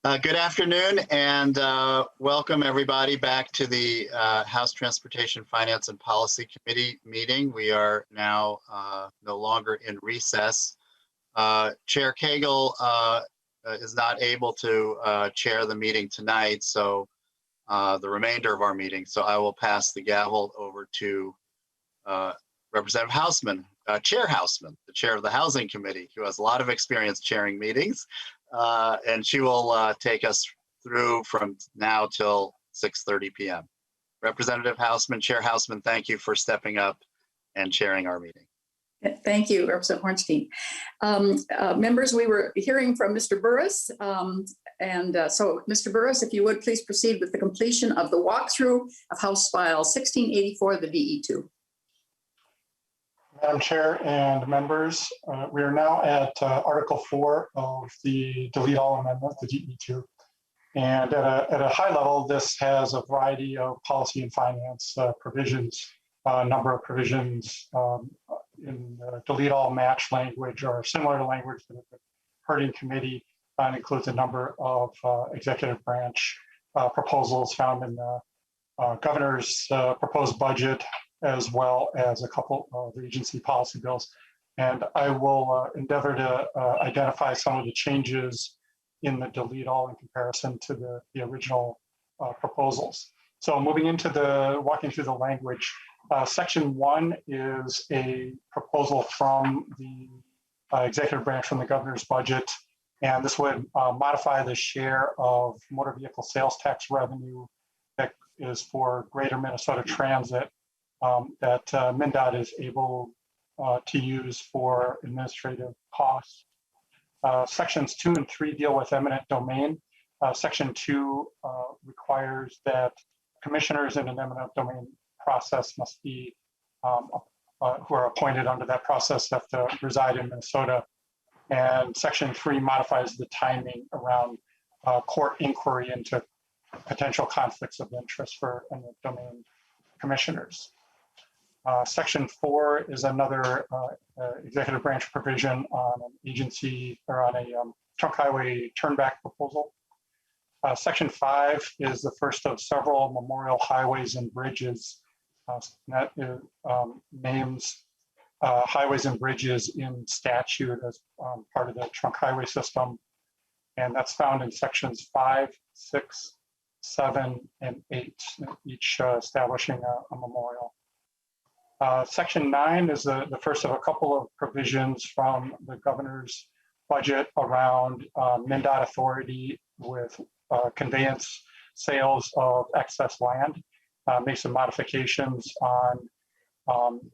Good afternoon and welcome everybody back to the House Transportation Finance and Policy Committee meeting. We are now no longer in recess. Chair Cagle is not able to chair the meeting tonight, so the remainder of our meeting. So I will pass the gavel over to Representative Hausman, Chair Hausman, the chair of the Housing Committee, who has a lot of experience chairing meetings. And she will take us through from now till 6:30 p.m. Representative Hausman, Chair Hausman, thank you for stepping up and chairing our meeting. Thank you, Representative Hornstein. Members, we were hearing from Mr. Burris. So, Mr. Burris, if you would please proceed with the completion of the walkthrough of House File 1684, the DE2. Madam Chair and members, we are now at Article 4 of the Delete All Amendment, the DE2. And at a high level, this has a variety of policy and finance provisions, a number of provisions in Delete All match language or similar language that have been heard in committee, and includes a number of executive branch proposals found in the governor's proposed budget, as well as a couple of agency policy bills. And I will endeavor to identify some of the changes in the Delete All in comparison to the original proposals. So walking through the language, Section 1 is a proposal from the executive branch from the governor's budget. And this would modify the share of motor vehicle sales tax revenue that is for Greater Minnesota Transit that MnDOT is able to use for administrative costs. Sections 2 and 3 deal with eminent domain. Section 2 requires that commissioners in an eminent domain process must be, who are appointed under that process, have to reside in Minnesota. And Section 3 modifies the timing around court inquiry into potential conflicts of interest for eminent domain commissioners. Section 4 is another executive branch provision on an agency or on a trunk highway turnback proposal. Section 5 is the first of several memorial highways and bridges. That names highways and bridges in statute as part of the trunk highway system. And that's found in sections 5, 6, 7, and 8, each establishing a memorial. Section 9 is the first of a couple of provisions from the governor's budget around MnDOT authority with conveyance sales of excess land. Makes some modifications on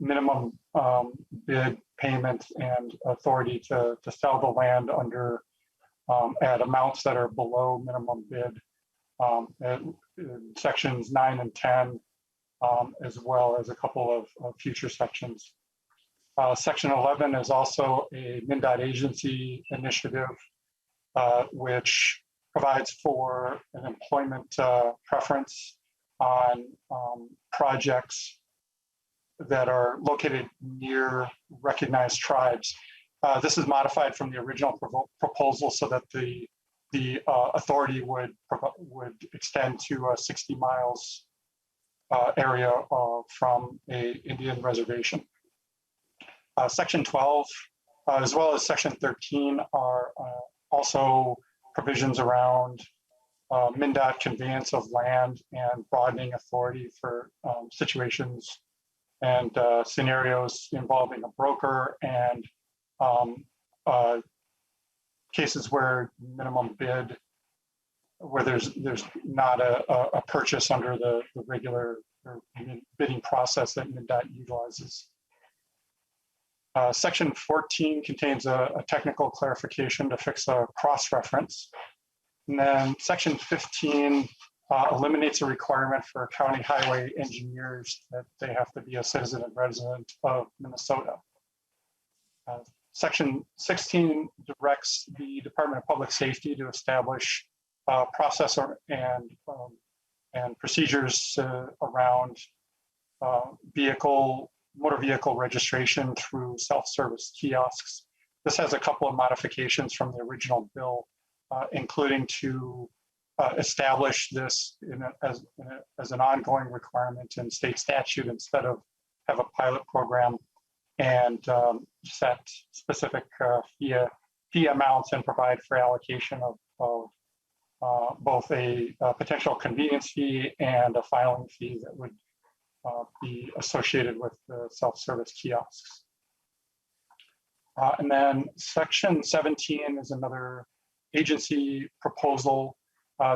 minimum bid payment and authority to sell the land under at amounts that are below minimum bid. Sections 9 and 10. As well as a couple of future sections. Section 11 is also a MnDOT agency initiative, which provides for an employment preference on projects that are located near recognized tribes. This is modified from the original proposal so that the authority would extend to 60 miles area from a Indian reservation. Section 12, as well as Section 13, are also provisions around MnDOT conveyance of land and broadening authority for situations and scenarios involving a broker and cases where minimum bid, where there's not a purchase under the regular bidding process that MnDOT utilizes. Section 14 contains a technical clarification to fix a cross-reference. And then Section 15 eliminates a requirement for county highway engineers that they have to be a citizen and resident of Minnesota. Section 16 directs the Department of Public Safety to establish process and procedures around motor vehicle registration through self-service kiosks. This has a couple of modifications from the original bill including to establish this as an ongoing requirement in state statute instead of have a pilot program, and set specific fee amounts and provide for allocation of both a potential convenience fee and a filing fee that would be associated with the self-service kiosks. And then section 17 is another agency proposal.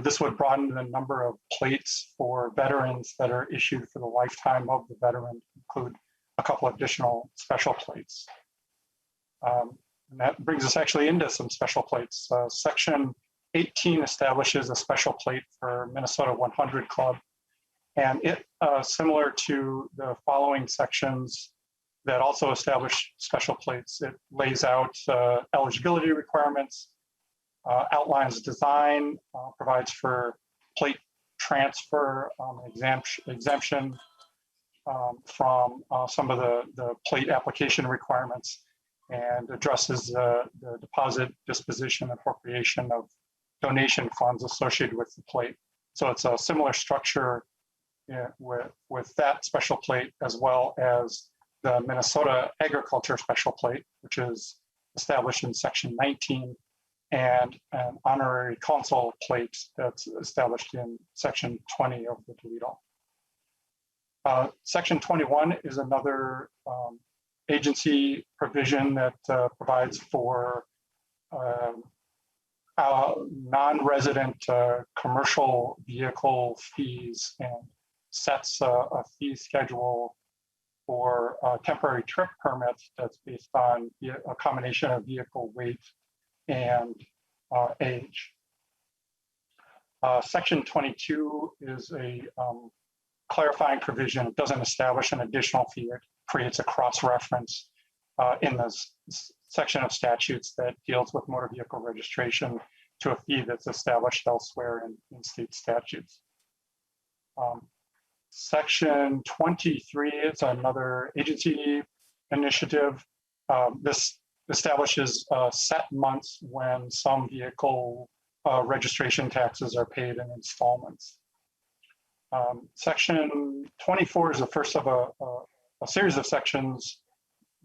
This would broaden the number of plates for veterans that are issued for the lifetime of the veteran, include a couple additional special plates. And that brings us actually into some special plates. Section 18 establishes a special plate for Minnesota 100 Club. And it, similar to the following sections that also establish special plates, it lays out eligibility requirements, outlines design, provides for plate transfer exemption from some of the plate application requirements, and addresses the deposit, disposition, appropriation of donation funds associated with the plate. So it's a similar structure with that special plate, as well as the Minnesota Agriculture Special Plate, which is established in section 19, and an honorary consul plate that's established in section 20 of the Toledo. Section 21 is another agency provision that provides for non-resident commercial vehicle fees, and sets a fee schedule for temporary trip permits that's based on a combination of vehicle weight and age. Section 22 is a clarifying provision. It doesn't establish an additional fee. It creates a cross-reference in this section of statutes that deals with motor vehicle registration to a fee that's established elsewhere in state statutes. Section 23 is another agency initiative. This establishes set months when some vehicle registration taxes are paid in installments. Section 24 is the first of a series of sections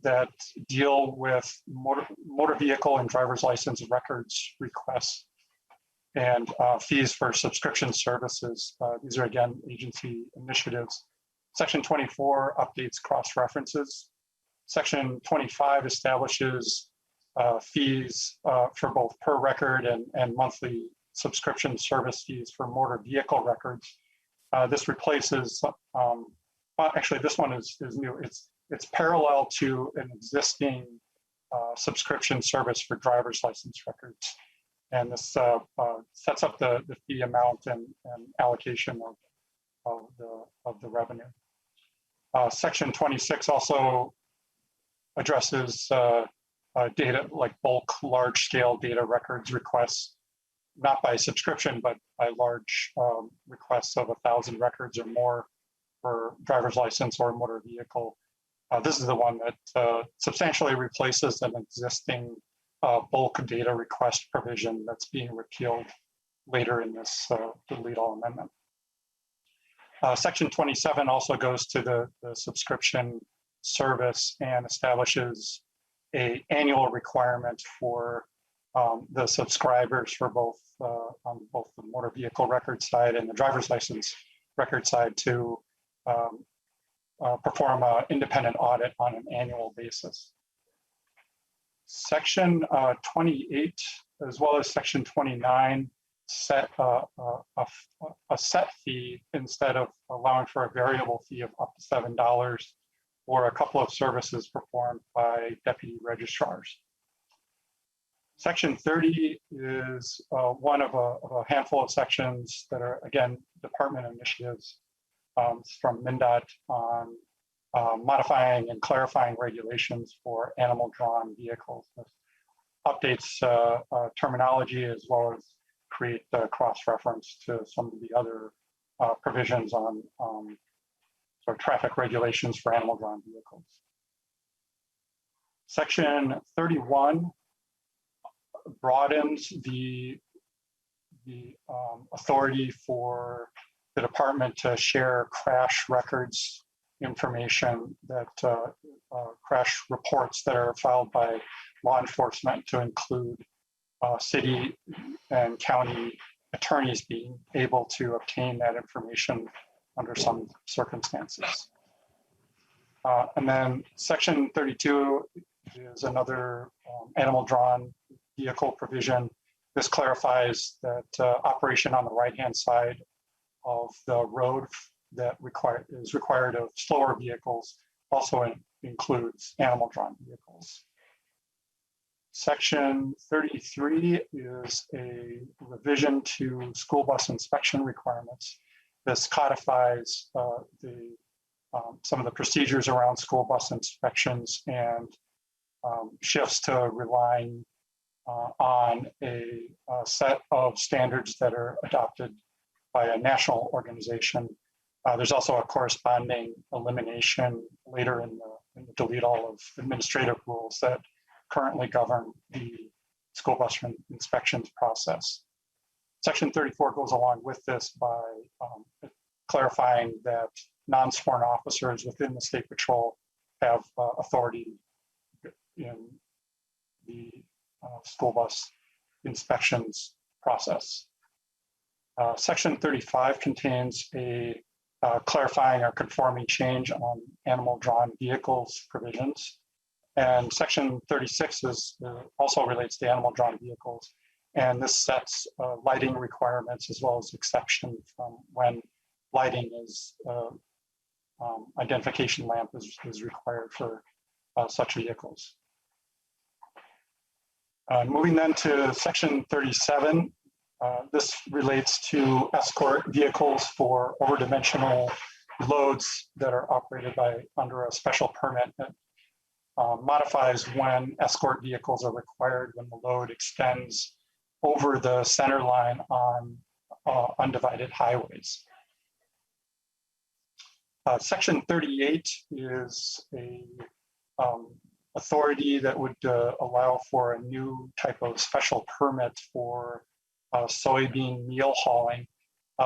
that deal with motor vehicle and driver's license records requests and fees for subscription services. These are, again, agency initiatives. Section 24 updates cross-references. Section 25 establishes fees for both per record and monthly subscription service fees for motor vehicle records. This replaces, actually this one is new. It's parallel to an existing subscription service for driver's license records. And this sets up the fee amount and allocation of the revenue. Section 26 also addresses data like bulk large-scale data records requests, not by subscription, but by large requests of 1,000 records or more for driver's license or motor vehicle. This is the one that substantially replaces an existing bulk data request provision that's being repealed later in this Toledo amendment. Section 27 also goes to the subscription service and establishes an annual requirement for the subscribers for both on both the motor vehicle record side and the driver's license record side to perform an independent audit on an annual basis. Section 28, as well as section 29, set a set fee instead of allowing for a variable fee of up to $7 for a couple of services performed by deputy registrars. Section 30 is one of a handful of sections that are, again, department initiatives from MnDOT on modifying and clarifying regulations for animal-drawn vehicles. This updates terminology as well as create cross-reference to some of the other provisions on sort of traffic regulations for animal-drawn vehicles. Section 31 broadens the the authority for the department to share crash records information, that crash reports that are filed by law enforcement, to include city and county attorneys being able to obtain that information under some circumstances. And then section 32 is another animal-drawn vehicle provision. This clarifies that operation on the right-hand side of the road that is required of slower vehicles also includes animal-drawn vehicles. Section 33 is a revision to school bus inspection requirements. This codifies some of the procedures around school bus inspections and shifts to relying on a set of standards that are adopted by a national organization. There's also a corresponding elimination later in the delete all of administrative rules that currently govern the school bus inspections process. Section 34 goes along with this by clarifying that non-sworn officers within the State Patrol have authority in the school bus inspections process. Section 35 contains a clarifying or conforming change on animal-drawn vehicles provisions. And section 36 also relates to animal-drawn vehicles. And this sets lighting requirements as well as exception from when lighting is, identification lamp is required for such vehicles. Moving then to section 37, this relates to escort vehicles for overdimensional loads that are operated under a special permit that modifies when escort vehicles are required when the load extends over the center line on undivided highways. Section 38 is a authority that would allow for a new type of special permit for soybean meal hauling.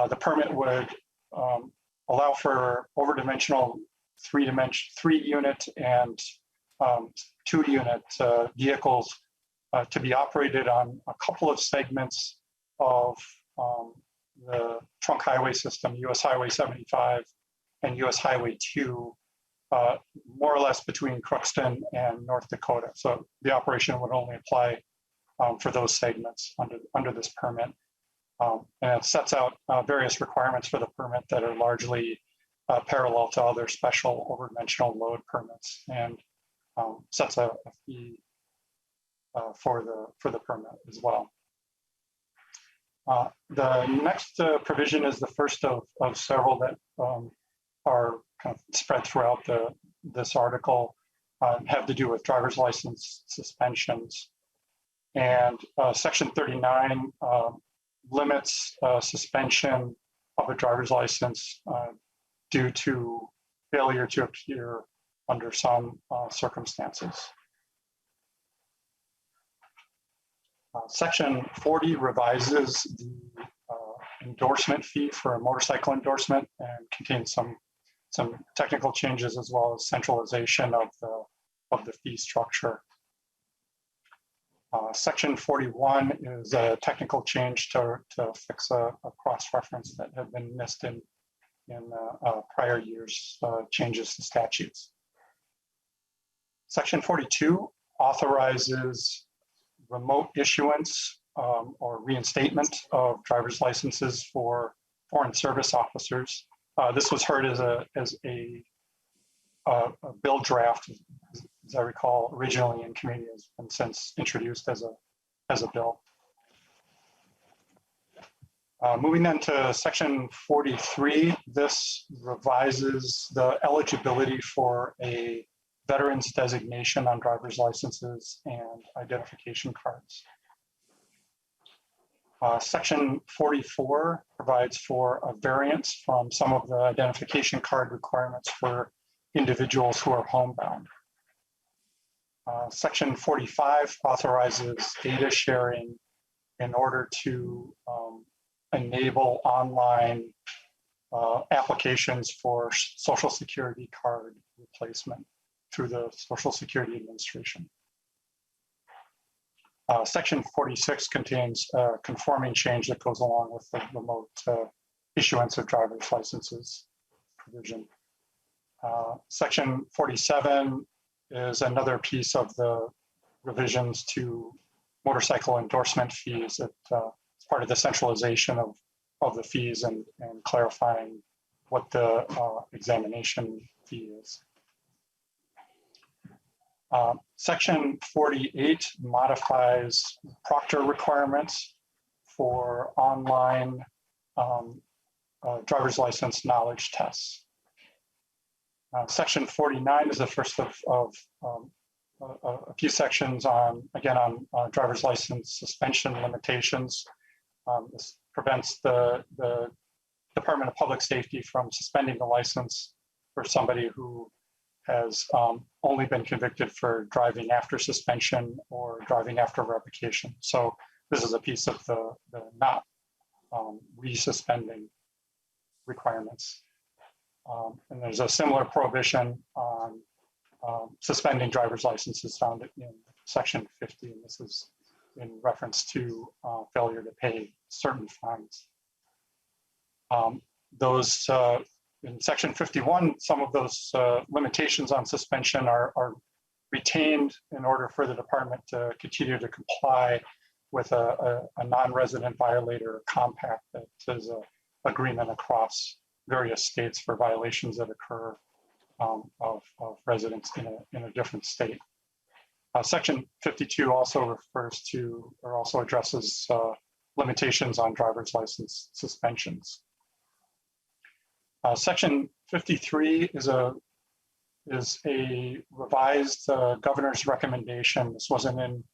The permit would allow for overdimensional three unit and 2 unit vehicles to be operated on a couple of segments of the trunk highway system, US Highway 75 and US Highway 2, more or less between Crookston and North Dakota. So the operation would only apply for those segments under this permit. And it sets out various requirements for the permit that are largely parallel to other special overdimensional load permits, and sets a fee for the permit as well. The next provision is the first of several that are kind of spread throughout this article, have to do with driver's license suspensions. And section 39 limits suspension of a driver's license due to failure to appear under some circumstances. Section 40 revises the endorsement fee for a motorcycle endorsement and contains some technical changes as well as centralization of the fee structure. Section 41 is a technical change to fix a cross-reference that had been missed in prior years' changes to statutes. Section 42 authorizes remote issuance or reinstatement of driver's licenses for foreign service officers. This was heard as a bill draft, as I recall, originally in committee, and since introduced as a bill. Moving then to section 43, this revises the eligibility for a veteran's designation on driver's licenses and identification cards. Section 44 provides for a variance from some of the identification card requirements for individuals who are homebound. Section 45 authorizes data sharing in order to enable online applications for Social Security card replacement through the Social Security Administration. Section 46 contains a conforming change that goes along with the remote issuance of driver's licenses provision. Section 47 is another piece of the revisions to motorcycle endorsement fees that is part of the centralization of the fees and clarifying what the examination fee is. Section 48 modifies proctor requirements for online driver's license knowledge tests. Section 49 is the first of a few sections on, again, on driver's license suspension limitations. This prevents the Department of Public Safety from suspending the license for somebody who has only been convicted for driving after suspension or driving after revocation. So this is a piece of the not resuspending requirements. And there's a similar prohibition on suspending driver's licenses found in Section 50, and this is in reference to failure to pay certain fines. In Section 51, some of those limitations on suspension are retained in order for the department to continue to comply with a non-resident violator compact that is an agreement across various states for violations that occur of residents in a different state. Section 52 also refers to, or also addresses limitations on driver's license suspensions. Section 53 is a revised governor's recommendation. This wasn't in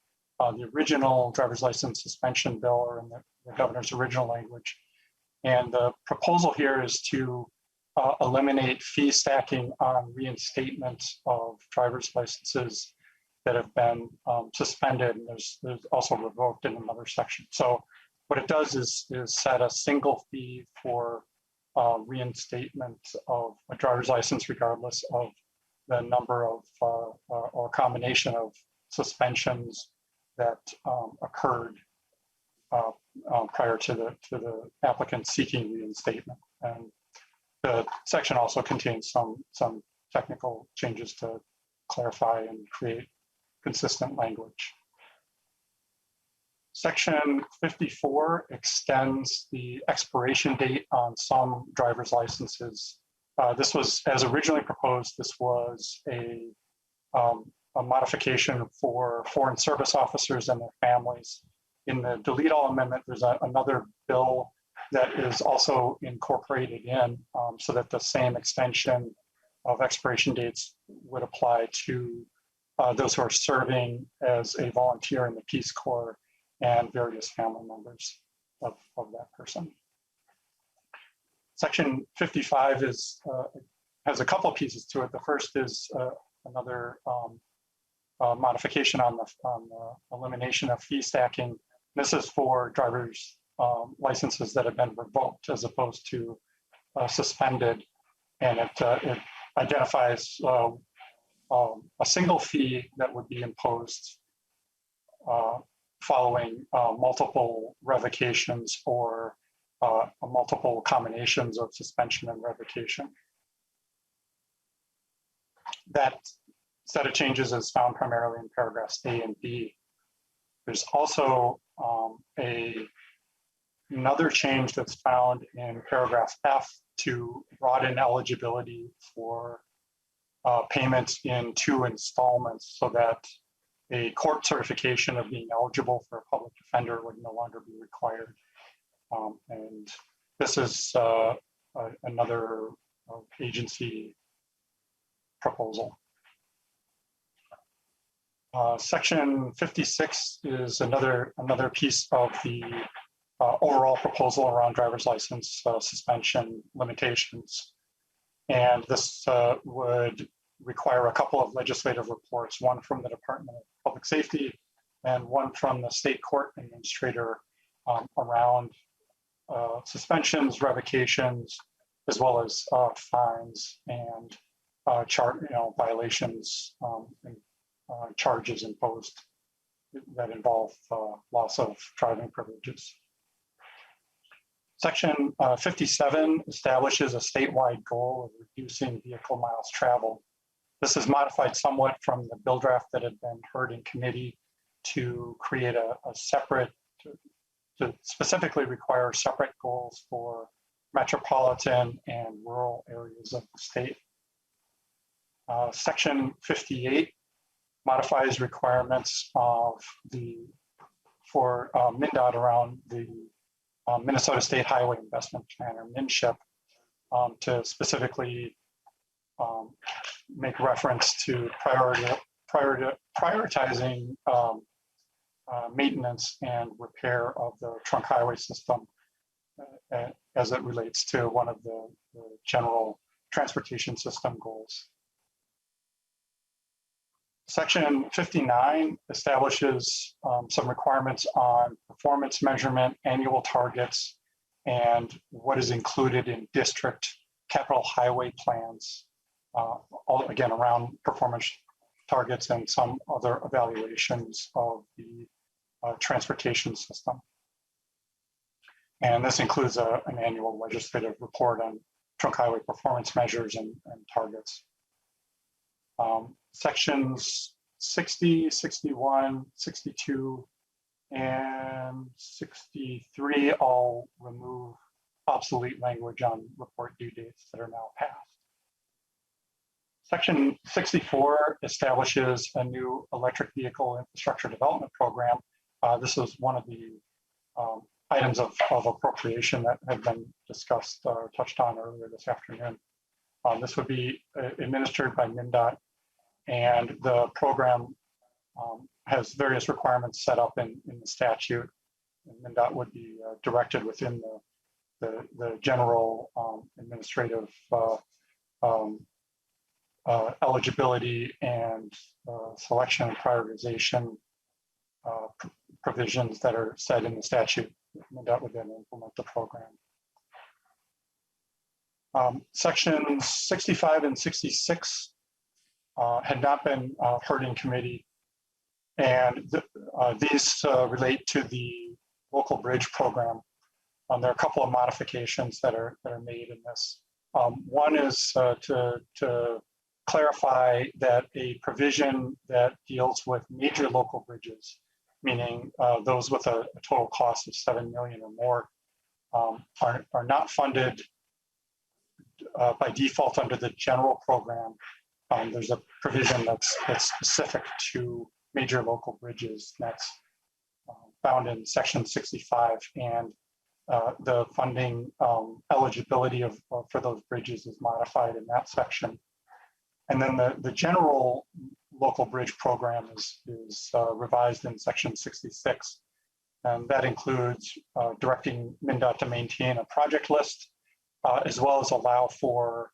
the original driver's license suspension bill or in the governor's original language. And the proposal here is to eliminate fee stacking on reinstatement of driver's licenses that have been suspended, and there's also revoked in another section. So what it does is set a single fee for reinstatement of a driver's license, regardless of the number of or combination of suspensions that occurred prior to the applicant seeking reinstatement. And the section also contains some technical changes to clarify and create consistent language. Section 54 extends the expiration date on some driver's licenses. This was, as originally proposed, this was a modification for foreign service officers and their families. In the delete all amendment, there's another bill that is also incorporated in so that the same extension of expiration dates would apply to those who are serving as a volunteer in the Peace Corps and various family members of that person. Section 55 has a couple of pieces to it. The first is another modification on the elimination of fee stacking. This is for driver's licenses that have been revoked as opposed to suspended, and it identifies a single fee that would be imposed following multiple revocations or multiple combinations of suspension and revocation. That set of changes is found primarily in paragraphs A and B. There's also another change that's found in paragraph F to broaden eligibility for payments in 2 installments so that a court certification of being eligible for a public defender would no longer be required. And this is another agency proposal. Section 56 is another piece of the overall proposal around driver's license suspension limitations. And this would require a couple of legislative reports, one from the Department of Public Safety and one from the state court administrator around suspensions, revocations, as well as fines and violations and charges imposed that involve loss of driving privileges. Section 57 establishes a statewide goal of reducing vehicle miles traveled. This is modified somewhat from the bill draft that had been heard in committee to create a separate, to specifically require separate goals for metropolitan and rural areas of the state. Section 58 modifies requirements for MnDOT around the Minnesota State Highway Investment Plan, or MNSHIP, to specifically make reference to prioritizing maintenance and repair of the trunk highway system as it relates to one of the general transportation system goals. Section 59 establishes some requirements on performance measurement, annual targets, and what is included in district capital highway plans, all again around performance targets and some other evaluations of the transportation system. And this includes an annual legislative report on trunk highway performance measures and targets. Sections 60, 61, 62, and 63 all remove obsolete language on report due dates that are now passed. Section 64 establishes a new electric vehicle infrastructure development program. This is one of the items of appropriation that have been discussed or touched on earlier this afternoon. This would be administered by MnDOT, and the program has various requirements set up in the statute, and MnDOT would be directed within the general administrative eligibility and selection and prioritization provisions that are set in the statute. MnDOT would then implement the program. Sections 65 and 66 had not been heard in committee, and these relate to the local bridge program. There are a couple of modifications that are made in this. One is to clarify that a provision that deals with major local bridges, meaning those with a total cost of $7 million or more, are not funded by default under the general program. There's a provision that's specific to major local bridges that's found in section 65, and the funding eligibility for those bridges is modified in that section. And then the general local bridge program is revised in section 66, and that includes directing MnDOT to maintain a project list, as well as allow for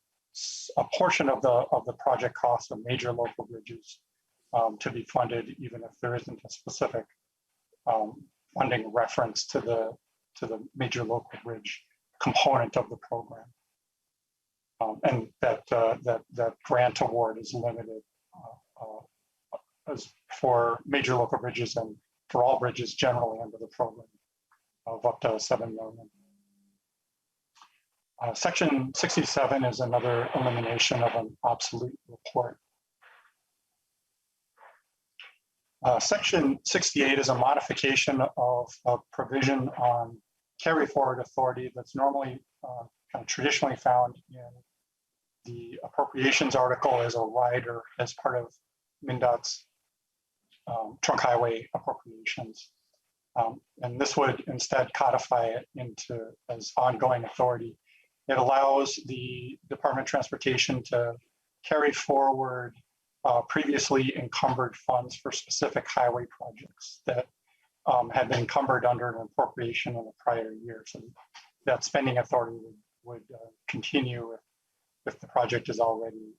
a portion of the project cost of major local bridges to be funded, even if there isn't a specific funding reference to the major local bridge component of the program. And that grant award is limited as for major local bridges and for all bridges generally under the program of up to $7 million. Section 67 is another elimination of an obsolete report. Section 68 is a modification of a provision on carry forward authority that's normally kind of traditionally found in the appropriations article as a rider as part of MnDOT's trunk highway appropriations. And this would instead codify it into as ongoing authority. It allows the Department of Transportation to carry forward previously encumbered funds for specific highway projects that had been encumbered under an appropriation in the prior year. So that spending authority would continue if the project is already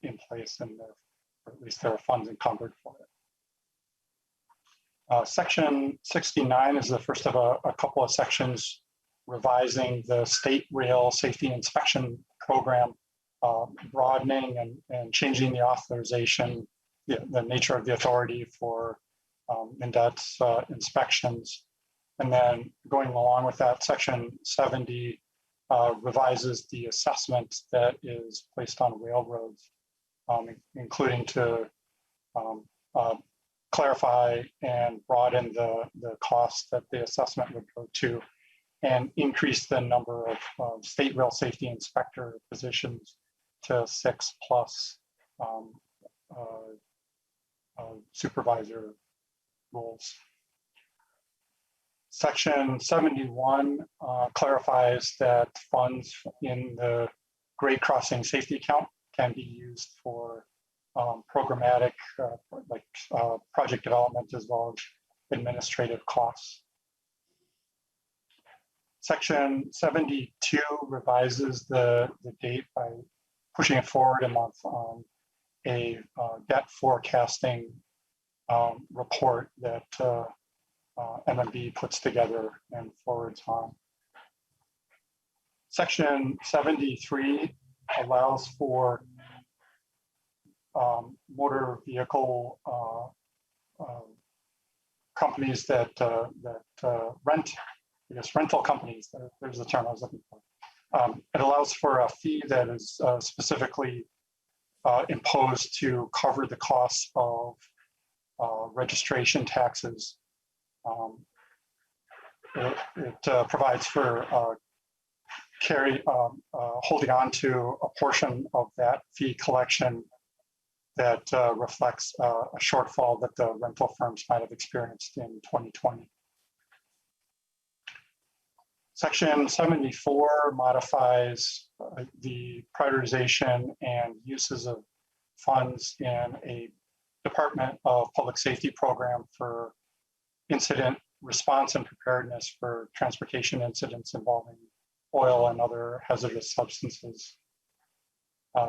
in place and or at least there are funds encumbered for it. Section 69 is the first of a couple of sections revising the state rail safety inspection program, broadening and changing the authorization, the nature of the authority for MnDOT's inspections. And then going along with that, Section 70 revises the assessment that is placed on railroads, including to clarify and broaden the cost that the assessment would go to, and increase the number of state rail safety inspector positions to 6+ supervisor roles. Section 71 clarifies that funds in the grade crossing safety account can be used for programmatic, project development, as well as administrative costs. Section 72 revises the date by pushing it forward a month on a debt forecasting report that MMB puts together and forwards on. Section 73 allows for motor vehicle companies that rent, I guess rental companies, there's the term I was looking for. It allows for a fee that is specifically imposed to cover the costs of registration taxes. It provides for holding on to a portion of that fee collection that reflects a shortfall that the rental firms might have experienced in 2020. Section 74 modifies the prioritization and uses of funds in a Department of Public Safety program for incident response and preparedness for transportation incidents involving oil and other hazardous substances.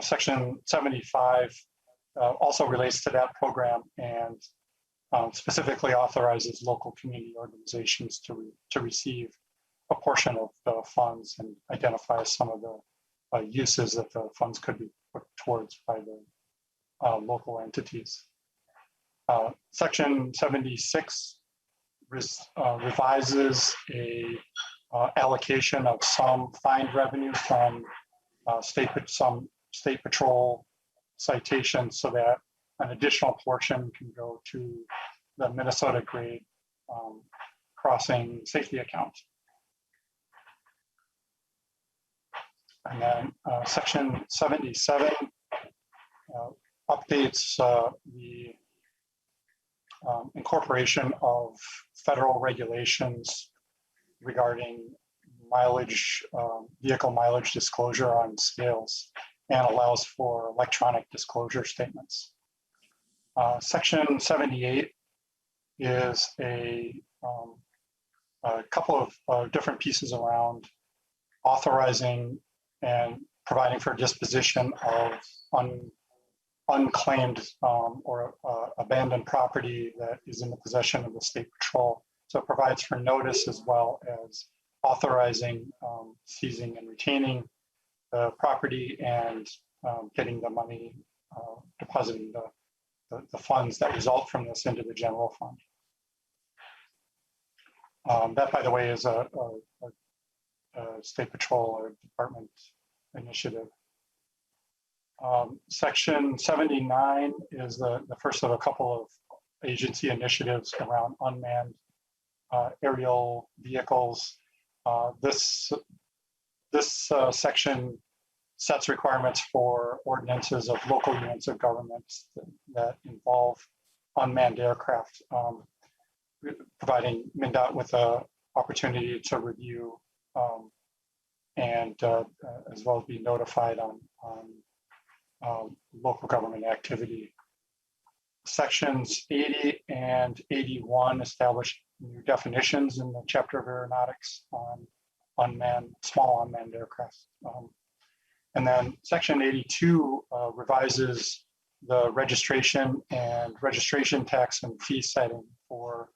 Section 75 also relates to that program and specifically authorizes local community organizations to receive a portion of the funds and identifies some of the uses that the funds could be put towards by the local entities. Section 76 revises a allocation of some fined revenue from some state patrol citations so that an additional portion can go to the Minnesota grade crossing safety account. And then Section 77 updates the incorporation of federal regulations regarding mileage, vehicle mileage disclosure on scales, and allows for electronic disclosure statements. Section 78 is a couple of different pieces around authorizing and providing for disposition of unclaimed or abandoned property that is in the possession of the state patrol. So it provides for notice as well as authorizing seizing and retaining the property and getting the money, depositing the funds that result from this into the general fund. That, by the way, is a state patrol or department initiative. Section 79 is the first of a couple of agency initiatives around unmanned aerial vehicles. This section sets requirements for ordinances of local units of government that involve unmanned aircraft, providing MnDOT with an opportunity to review and as well as be notified on local government activity. Sections 80 and 81 establish new definitions in the chapter of aeronautics on small unmanned aircraft. And then Section 82 revises the registration tax and fee setting for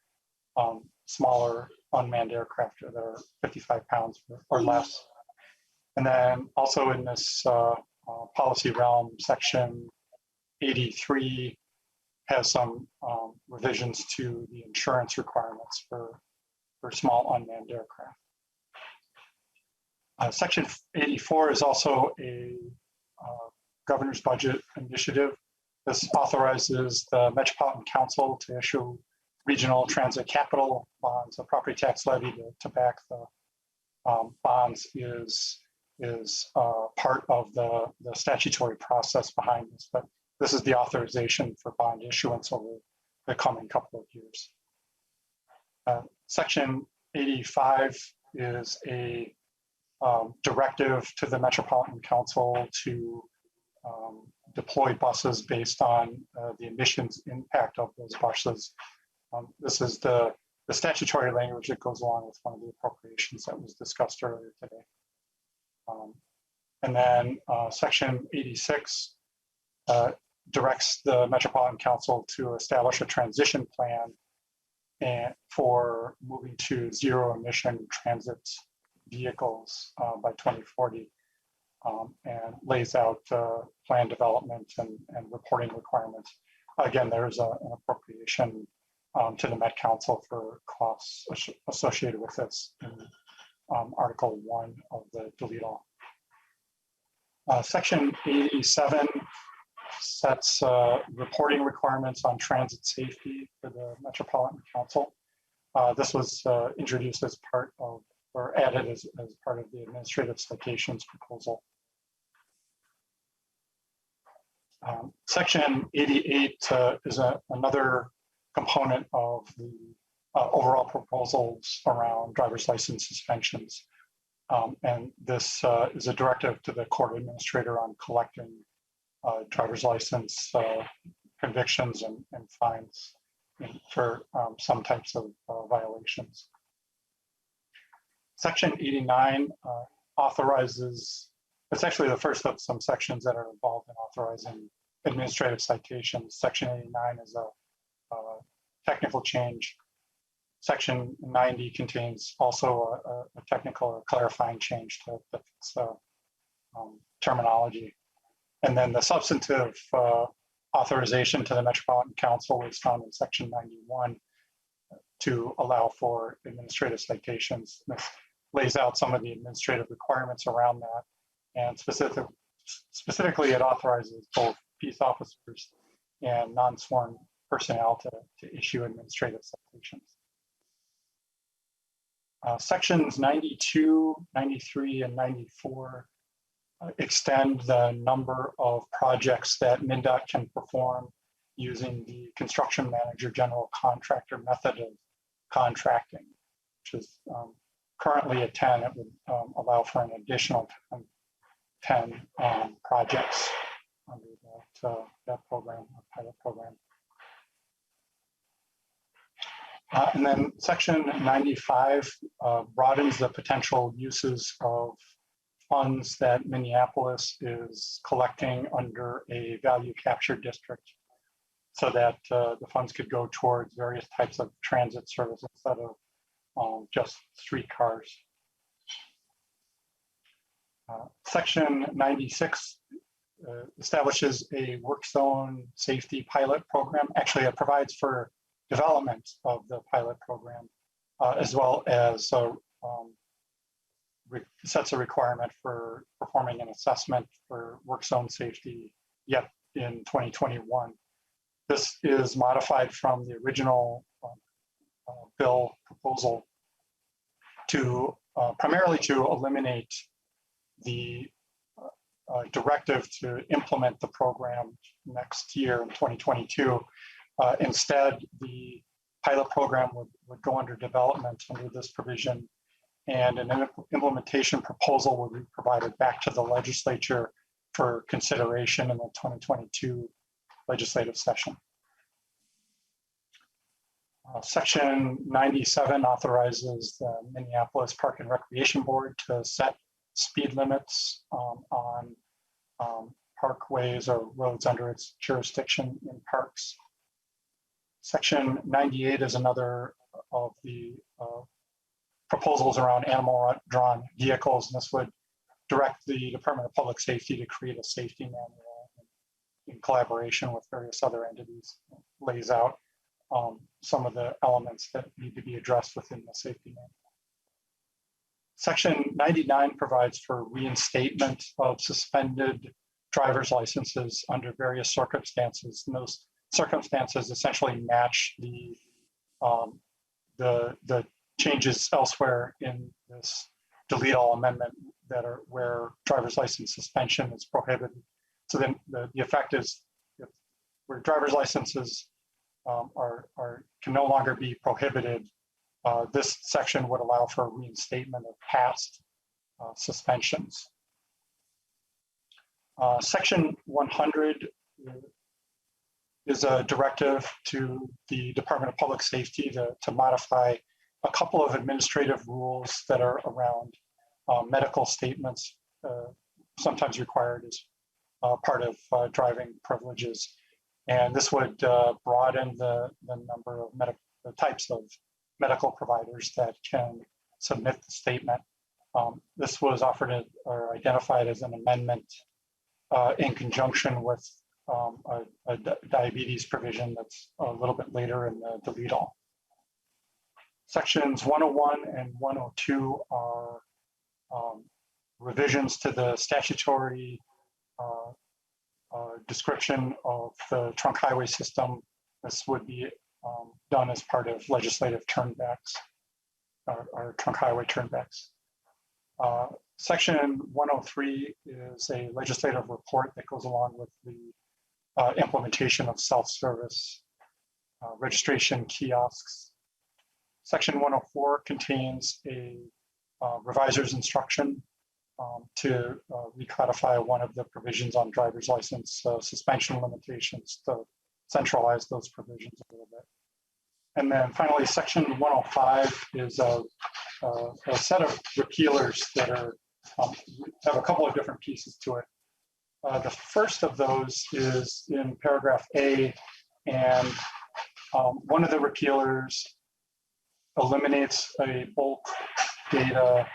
smaller unmanned aircraft that are 55 pounds or less. And then also in this policy realm, section 83 has some revisions to the insurance requirements for small unmanned aircraft. Section 84 is also a governor's budget initiative. This authorizes the Metropolitan Council to issue regional transit capital bonds. A property tax levy to back the bonds is part of the statutory process behind this, but this is the authorization for bond issuance over the coming couple of years. Section 85 is a directive to the Metropolitan Council to deploy buses based on the emissions impact of those buses. This is the statutory language that goes along with one of the appropriations that was discussed earlier today. And then section 86 directs the Metropolitan Council to establish a transition plan for moving to zero emission transit vehicles by 2040, and lays out plan development and reporting requirements. Again, there's an appropriation to the Met Council for costs associated with this in Article 1 of the delete all. Section 87 sets reporting requirements on transit safety for the Metropolitan Council. This was introduced as part of, or added as part of the administrative citations proposal. Section 88 is another component of the overall proposals around driver's license suspensions. And this is a directive to the court administrator on collecting driver's license convictions and fines for some types of violations. Section 89 authorizes, it's actually the first of some sections that are involved in authorizing administrative citations. Section 89 is a technical change. Section 90 contains also a technical or clarifying change to fix terminology. And then the substantive authorization to the Metropolitan Council is found in Section 91 to allow for administrative citations. This lays out some of the administrative requirements around that, and specifically it authorizes both peace officers and non-sworn personnel to issue administrative citations. Sections 92, 93, and 94 extend the number of projects that MnDOT can perform using the construction manager general contractor method of contracting, which is currently at 10. It would allow for an additional 10 projects under that program, pilot program. And then section 95 broadens the potential uses of funds that Minneapolis is collecting under a value capture district, so that the funds could go towards various types of transit service instead of just streetcars. Section 96 establishes a work zone safety pilot program. Actually, it provides for development of the pilot program, as well as sets a requirement for performing an assessment for work zone safety yet in 2021. This is modified from the original bill proposal to primarily to eliminate the directive to implement the program next year in 2022. Instead, the pilot program would go under development under this provision, and an implementation proposal would be provided back to the legislature for consideration in the 2022 legislative session. Section 97 authorizes the Minneapolis Park and Recreation Board to set speed limits on parkways or roads under its jurisdiction in parks. Section 98 is another the proposals around animal-drawn vehicles, and this would direct the Department of Public Safety to create a safety manual in collaboration with various other entities. It lays out some of the elements that need to be addressed within the safety manual. Section 99 provides for reinstatement of suspended driver's licenses under various circumstances, and those circumstances essentially match the changes elsewhere in this delete all amendment that are where driver's license suspension is prohibited. So then the effect is where driver's licenses can no longer be prohibited, this section would allow for reinstatement of past suspensions. Section 100 is a directive to the Department of Public Safety to modify a couple of administrative rules that are around medical statements, sometimes required as part of driving privileges. And this would broaden the number of the types of medical providers that can submit the statement. This was offered or identified as an amendment in conjunction with a diabetes provision that's a little bit later in the delete all. Sections 101 and 102 are revisions to the statutory description of the trunk highway system. This would be done as part of legislative turnbacks or trunk highway turnbacks. Section 103 is a legislative report that goes along with the implementation of self-service registration kiosks. Section 104 contains a reviser's instruction to recodify one of the provisions on driver's license suspension limitations to centralize those provisions a little bit. And then finally, section 105 is a set of repealers that are have a couple of different pieces to it. The first of those is in paragraph A, and one of the repealers eliminates a bulk data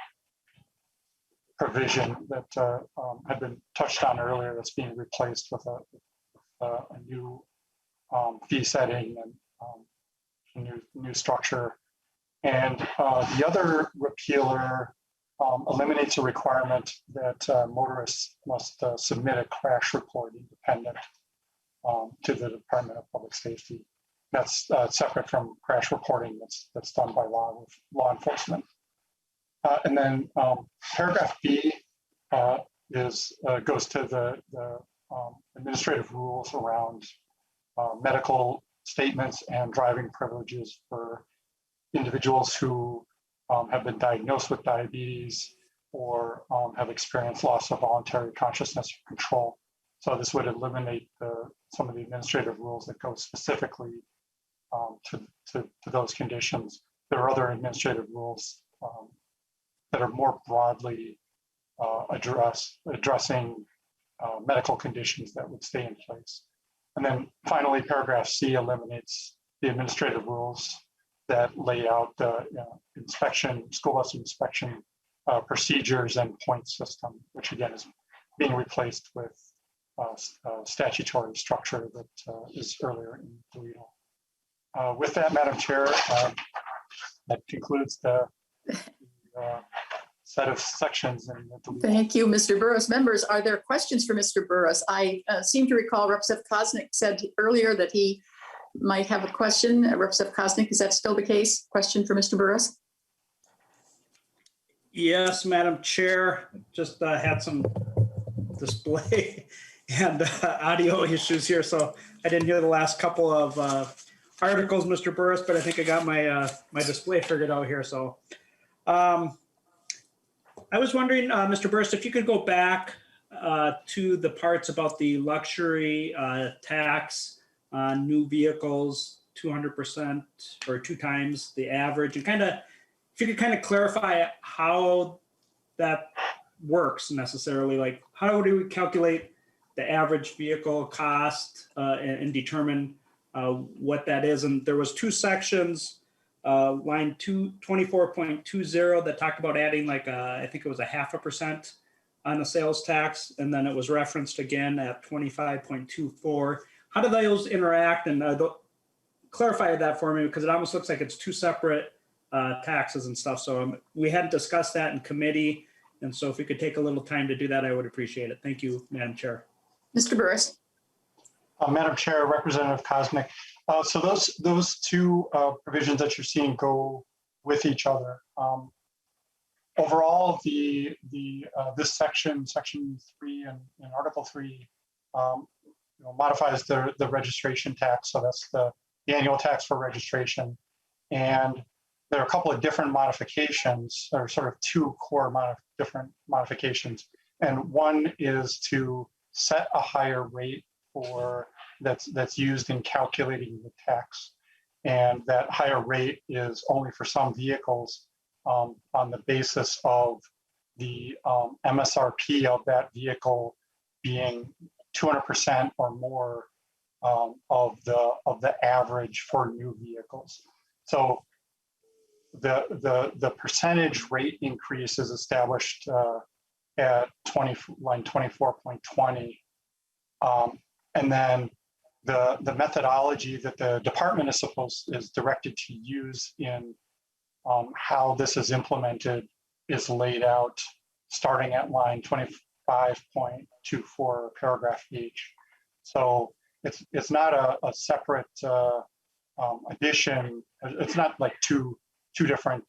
provision that had been touched on earlier that's being replaced with a new fee setting and a new structure. And the other repealer eliminates a requirement that motorists must submit a crash report independent to the Department of Public Safety. That's separate from crash reporting that's done by law enforcement. And then paragraph B goes to the administrative rules around medical statements and driving privileges for individuals who have been diagnosed with diabetes or have experienced loss of voluntary consciousness or control. So this would eliminate some of the administrative rules that go specifically to those conditions. There are other administrative rules that are more broadly addressing medical conditions that would stay in place. And then finally, paragraph C eliminates the administrative rules that lay out school bus inspection procedures and point system, which again is being replaced with statutory structure that is earlier in delete all. With that, Madam Chair, that concludes the set of sections. Thank you, Mr. Burrows. Members, are there questions for Mr. Burrows? I seem to recall Representative Koznick said earlier that he might have a question. Representative Koznick, is that still the case? Question for Mr. Burrows? Yes, Madam Chair. Just had some display and audio issues here, so I didn't hear the last couple of articles, Mr. Burrows, but I think I got my my display figured out here. So I was wondering, Mr. Burrows, if you could go back to the parts about the luxury tax on new vehicles, 200% or 2 times the average, and if you could kind of clarify how that works necessarily, like how do we calculate the average vehicle cost and determine what that is? And there was 2 sections line 24.20 that talked about adding like I think it was a 0.5% on the sales tax, and then it was referenced again at 25.24. How do those interact? And clarify that for me, because it almost looks like it's two separate taxes and stuff. So we hadn't discussed that in committee. And so if we could take a little time to do that, I would appreciate it. Thank you, Madam Chair. Mr. Burris. Madam Chair, Representative Koznick. So those two provisions that you're seeing go with each other. Overall, this section 3 and Article 3, modifies the registration tax. So that's the annual tax for registration. And there are a couple of different modifications, or sort of two core different modifications. And one is to set a higher rate that's used in calculating the tax. And that higher rate is only for some vehicles on the basis of the MSRP of that vehicle being 200% or more of the average for new vehicles. So the percentage rate increase is established at line 24.20. And then the methodology that the department is directed to use in how this is implemented is laid out starting at line 25.24, paragraph H. So it's not a separate addition. It's not like two different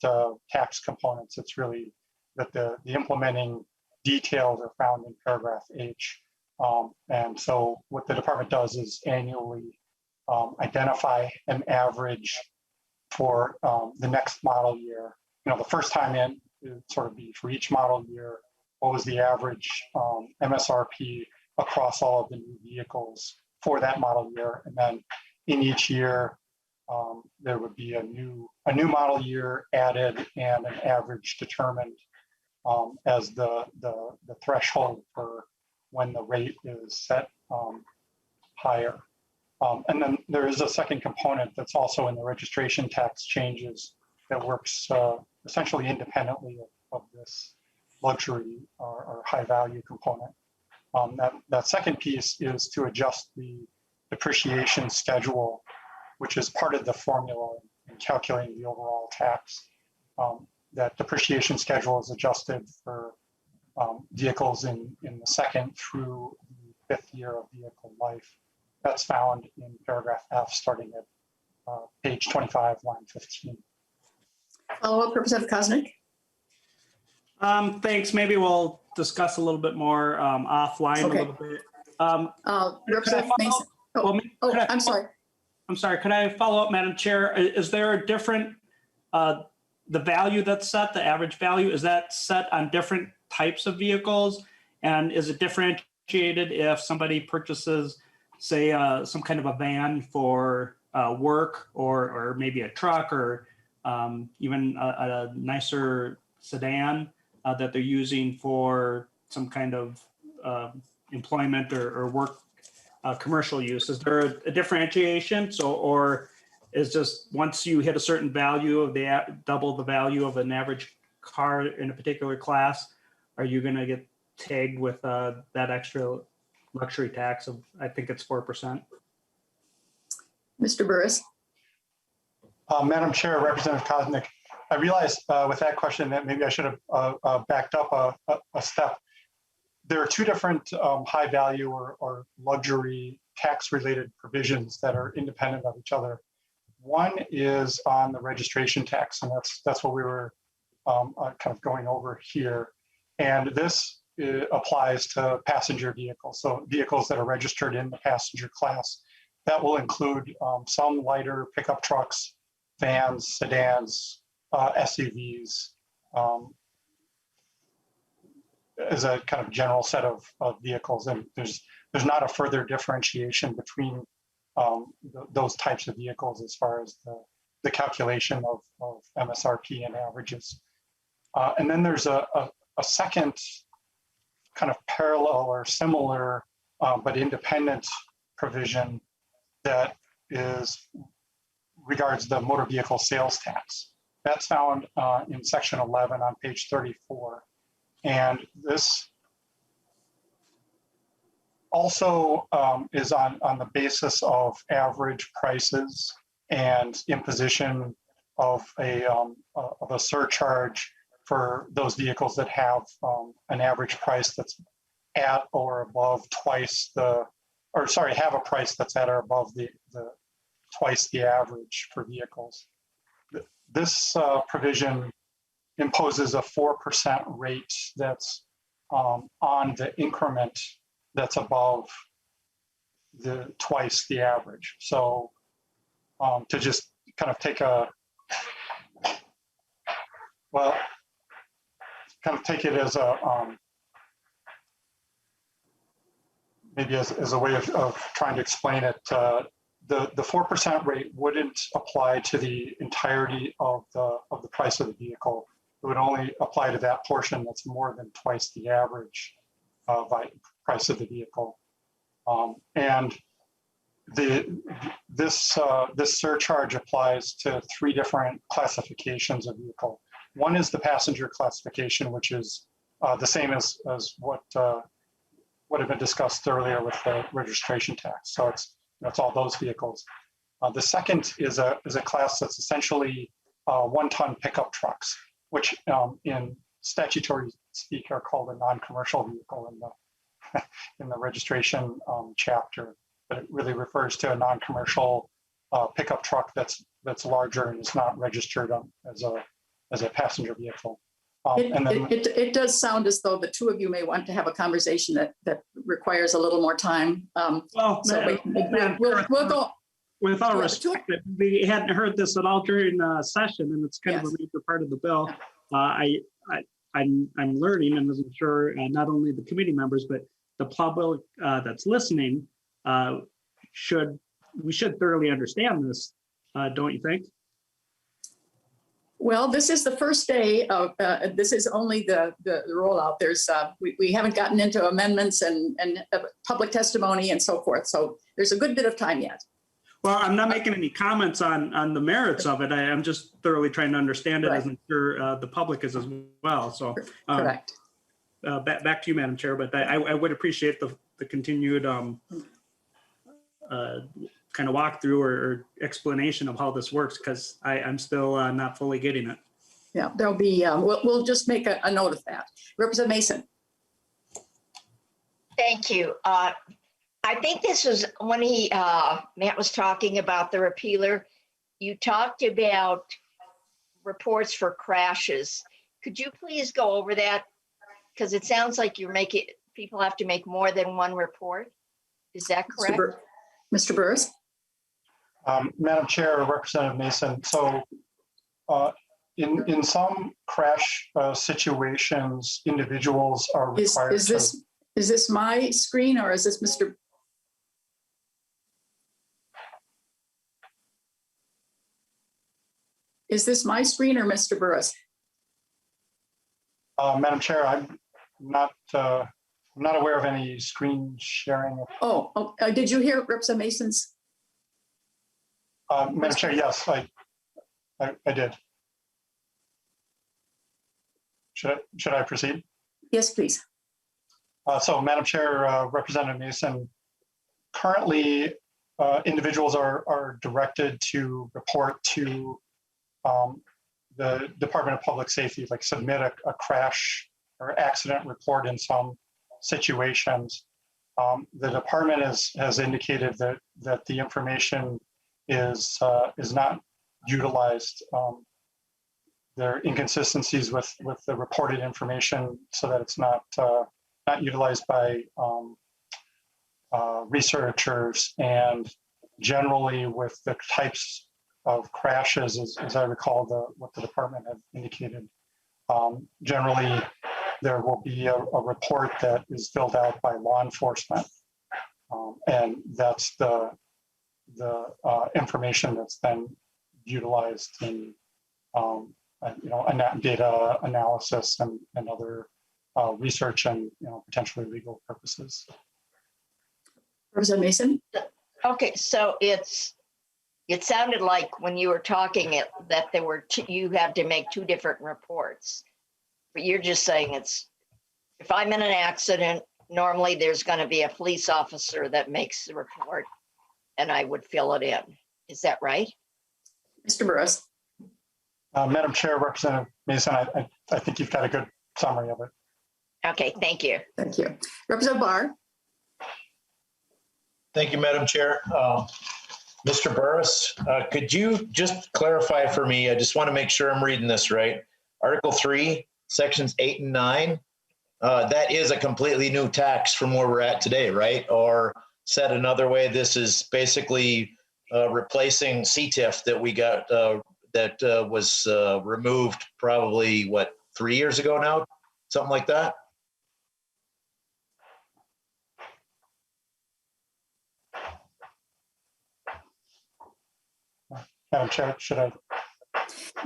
tax components. It's really that the implementing details are found in paragraph H. And so what the department does is annually identify an average for the next model year. The first time in, it would sort of be for each model year, what was the average MSRP across all of the new vehicles for that model year. And then in each year, there would be a new model year added and an average determined as the threshold for when the rate is set higher. And then there is a second component that's also in the registration tax changes that works essentially independently of this luxury or high value component. That second piece is to adjust the depreciation schedule, which is part of the formula in calculating the overall tax. That depreciation schedule is adjusted for vehicles in the second through the 5th year of vehicle life. That's found in paragraph F, starting at page 25, line 15. Follow-up, Representative Koznick. Thanks. Maybe we'll discuss a little bit more offline a little bit. Representative Mason. I'm sorry. I'm sorry. Could I follow up, Madam Chair? Is there a different, the value that's set, the average value, is that set on different types of vehicles? And is it differentiated if somebody purchases, say, some kind of a van for work, or maybe a truck, or even a nicer sedan that they're using for some kind of employment or work commercial use? Is there a differentiation? So, or is just once you hit a certain value of double the value of an average car in a particular class, are you going to get tagged with that extra luxury tax of, I think it's 4%? Mr. Burris. Madam Chair, Representative Koznick, I realized with that question that maybe I should have backed up a step. There are two different high value or luxury tax related provisions that are independent of each other. One is on the registration tax, and that's what we were kind of going over here. And this applies to passenger vehicles, so vehicles that are registered in the passenger class. That will include some lighter pickup trucks, vans, sedans, SUVs, as a kind of general set of vehicles. And there's not a further differentiation between those types of vehicles as far as the calculation of MSRP and averages. And then there's a second kind of parallel or similar but independent provision that is regards the motor vehicle sales tax. That's found in section 11 on page 34. And this also is on the basis of average prices and imposition of a surcharge for those vehicles that have an average price that's at or above twice the, or sorry, have a price that's at or above the twice the average for vehicles. This provision imposes a 4% rate that's on the increment that's above the twice the average. So to just kind of take a, well, kind of take it as a, maybe as a way of trying to explain it, the 4% rate wouldn't apply to the entirety of the price of the vehicle. It would only apply to that portion that's more than twice the average price of the vehicle. And this surcharge applies to 3 different classifications of vehicle. One is the passenger classification, which is the same as what had been discussed earlier with the registration tax. So it's all those vehicles. The second is a class that's essentially 1-ton pickup trucks, which in statutory speak are called a non-commercial vehicle in the registration chapter. But it really refers to a non-commercial pickup truck that's larger and is not registered as a passenger vehicle. It does sound as though the two of you may want to have a conversation that requires a little more time. Well, so we'll go. With all respect, we hadn't heard this at all during the session, and it's kind of a major part of the bill. I'm learning, and as I'm sure not only the committee members, but the public that's listening we should thoroughly understand this, don't you think? Well, this is the first day of, this is only the rollout. There's, we haven't gotten into amendments and public testimony and so forth. So there's a good bit of time yet. Well, I'm not making any comments on the merits of it. I'm just thoroughly trying to understand it, as I'm sure the public is as well. So correct. Back to you, Madam Chair, but I would appreciate the continued kind of walkthrough or explanation of how this works, because I'm still not fully getting it. Yeah, there'll be, we'll just make a note of that. Representative Mason. Thank you. I think this was when Matt was talking about the repealer. You talked about reports for crashes. Could you please go over that? Because it sounds like people have to make more than one report. Is that correct? Mr. Burris? Madam Chair, Representative Mason, so in some crash situations, individuals are required is this my screen or is this Mr.? Is this my screen or Mr. Burris? Madam Chair, I'm not aware of any screen sharing. Did you hear Representative Mason's? Madam Chair, yes, I did. Should I proceed? Yes, please. So, Madam Chair, Representative Mason, currently individuals are directed to report to the Department of Public Safety, like submit a crash or accident report in some situations. The department has indicated that the information is not utilized. There are inconsistencies with the reported information, so that it's not utilized by researchers, and generally with the types of crashes, as I recall what the department had indicated, generally there will be a report that is filled out by law enforcement, and that's the information that's then utilized in data analysis and other research and potentially legal purposes. Representative Mason? Okay, so it's It sounded like when you were talking that there were you had to make two different reports. But you're just saying if I'm in an accident, normally there's going to be a police officer that makes the report and I would fill it in. Is that right? Mr. Burris. Madam Chair, Representative Mason, I think you've got a good summary of it. Okay, thank you. Thank you. Representative Barr. Thank you, Madam Chair. Mr. Burris, could you just clarify for me? I just want to make sure I'm reading this right. Article 3, sections 8 and 9, that is a completely new tax from where we're at today, right? Or said another way, this is basically replacing CTIF that we got that was removed probably, 3 years ago now? Something like that? Madam Chair, should I?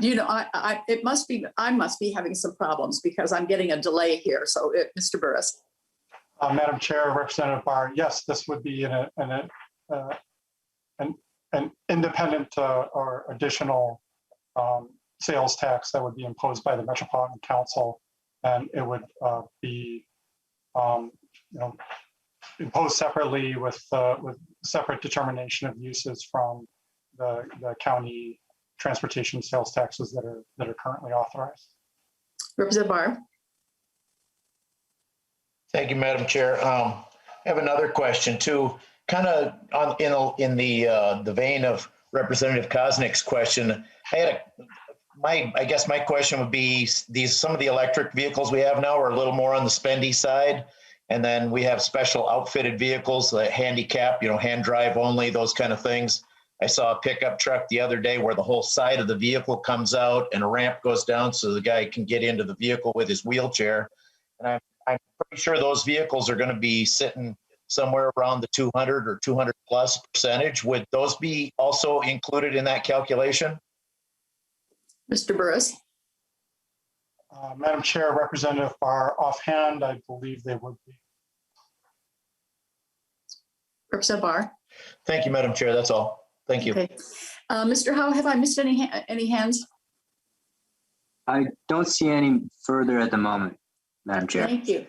You know, I must be having some problems because I'm getting a delay here. So, Mr. Burris. Madam Chair, Representative Barr, yes, this would be an independent or additional sales tax that would be imposed by the Metropolitan Council, and it would be imposed separately with separate determination of uses from the county transportation sales taxes that are currently authorized. Representative Barr. Thank you, Madam Chair. I have another question too, kind of in the vein of Representative Koznick's question. I guess my question would be some of the electric vehicles we have now are a little more on the spendy side, and then we have special outfitted vehicles, like handicap, hand drive only, those kind of things. I saw a pickup truck the other day where the whole side of the vehicle comes out and a ramp goes down so the guy can get into the vehicle with his wheelchair. And I'm pretty sure those vehicles are going to be sitting somewhere around the 200 or 200 plus percentage. Would those be also included in that calculation? Mr. Burris. Madam Chair, Representative Barr, offhand, I believe they would be. Representative Barr. Thank you, Madam Chair. That's all. Thank you. Okay. Mr. Howe, have I missed any hands? I don't see any further at the moment, Madam Chair. Thank you.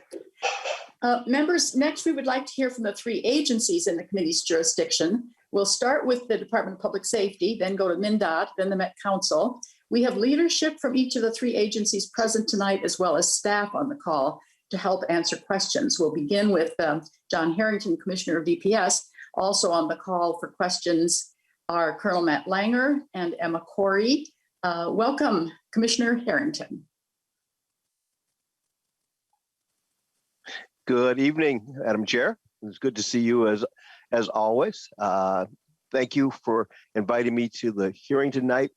Members, next we would like to hear from the three agencies in the committee's jurisdiction. We'll start with the Department of Public Safety, then go to MnDOT, then the Met Council. We have leadership from each of the three agencies present tonight, as well as staff on the call to help answer questions. We'll begin with John Harrington, Commissioner of DPS. Also on the call for questions are Colonel Matt Langer and Emma Corey. Welcome, Commissioner Harrington. Good evening, Madam Chair. It's good to see you as always. Thank you for inviting me to the hearing tonight.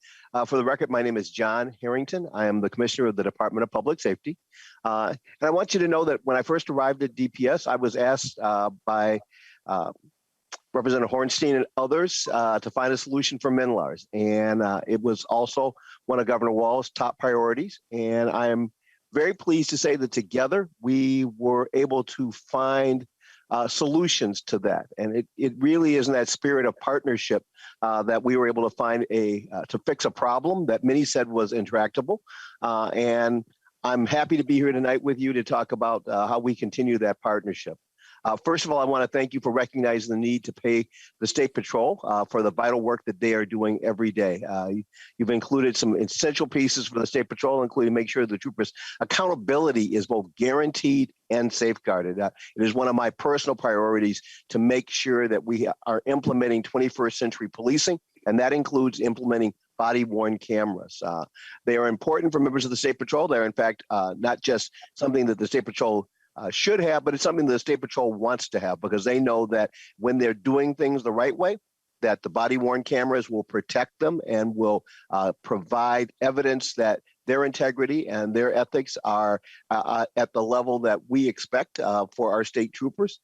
For the record, my name is John Harrington. I am the Commissioner of the Department of Public Safety. And I want you to know that when I first arrived at DPS, I was asked by Representative Hornstein and others to find a solution for MNLARS. And it was also one of Governor Walz's top priorities. And I am very pleased to say that together we were able to find solutions to that. And it really is in that spirit of partnership that we were able to find to fix a problem that many said was intractable. And I'm happy to be here tonight with you to talk about how we continue that partnership. First of all, I want to thank you for recognizing the need to pay the State Patrol for the vital work that they are doing every day. You've included some essential pieces for the State Patrol, including make sure the troopers' accountability is both guaranteed and safeguarded. It is one of my personal priorities to make sure that we are implementing 21st century policing, and that includes implementing body-worn cameras. They are important for members of the State Patrol. They're, in fact, not just something that the State Patrol should have, but it's something the State Patrol wants to have because they know that when they're doing things the right way, that the body-worn cameras will protect them and will provide evidence that their integrity and their ethics are at the level that we expect for our state troopers.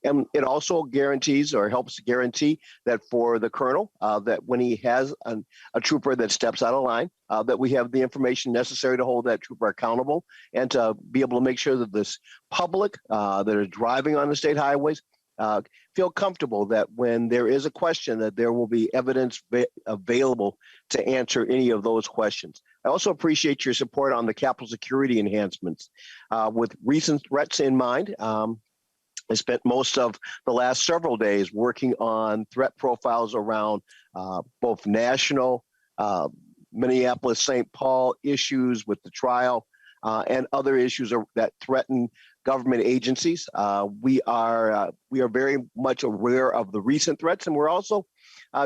And it also guarantees or helps guarantee that for the colonel, that when he has a trooper that steps out of line, that we have the information necessary to hold that trooper accountable and to be able to make sure that this public that are driving on the state highways feel comfortable that when there is a question, that there will be evidence available to answer any of those questions. I also appreciate your support on the capital security enhancements. With recent threats in mind, I spent most of the last several days working on threat profiles around both national, Minneapolis, St. Paul issues with the trial, and other issues that threaten government agencies. We are very much aware of the recent threats, and we're also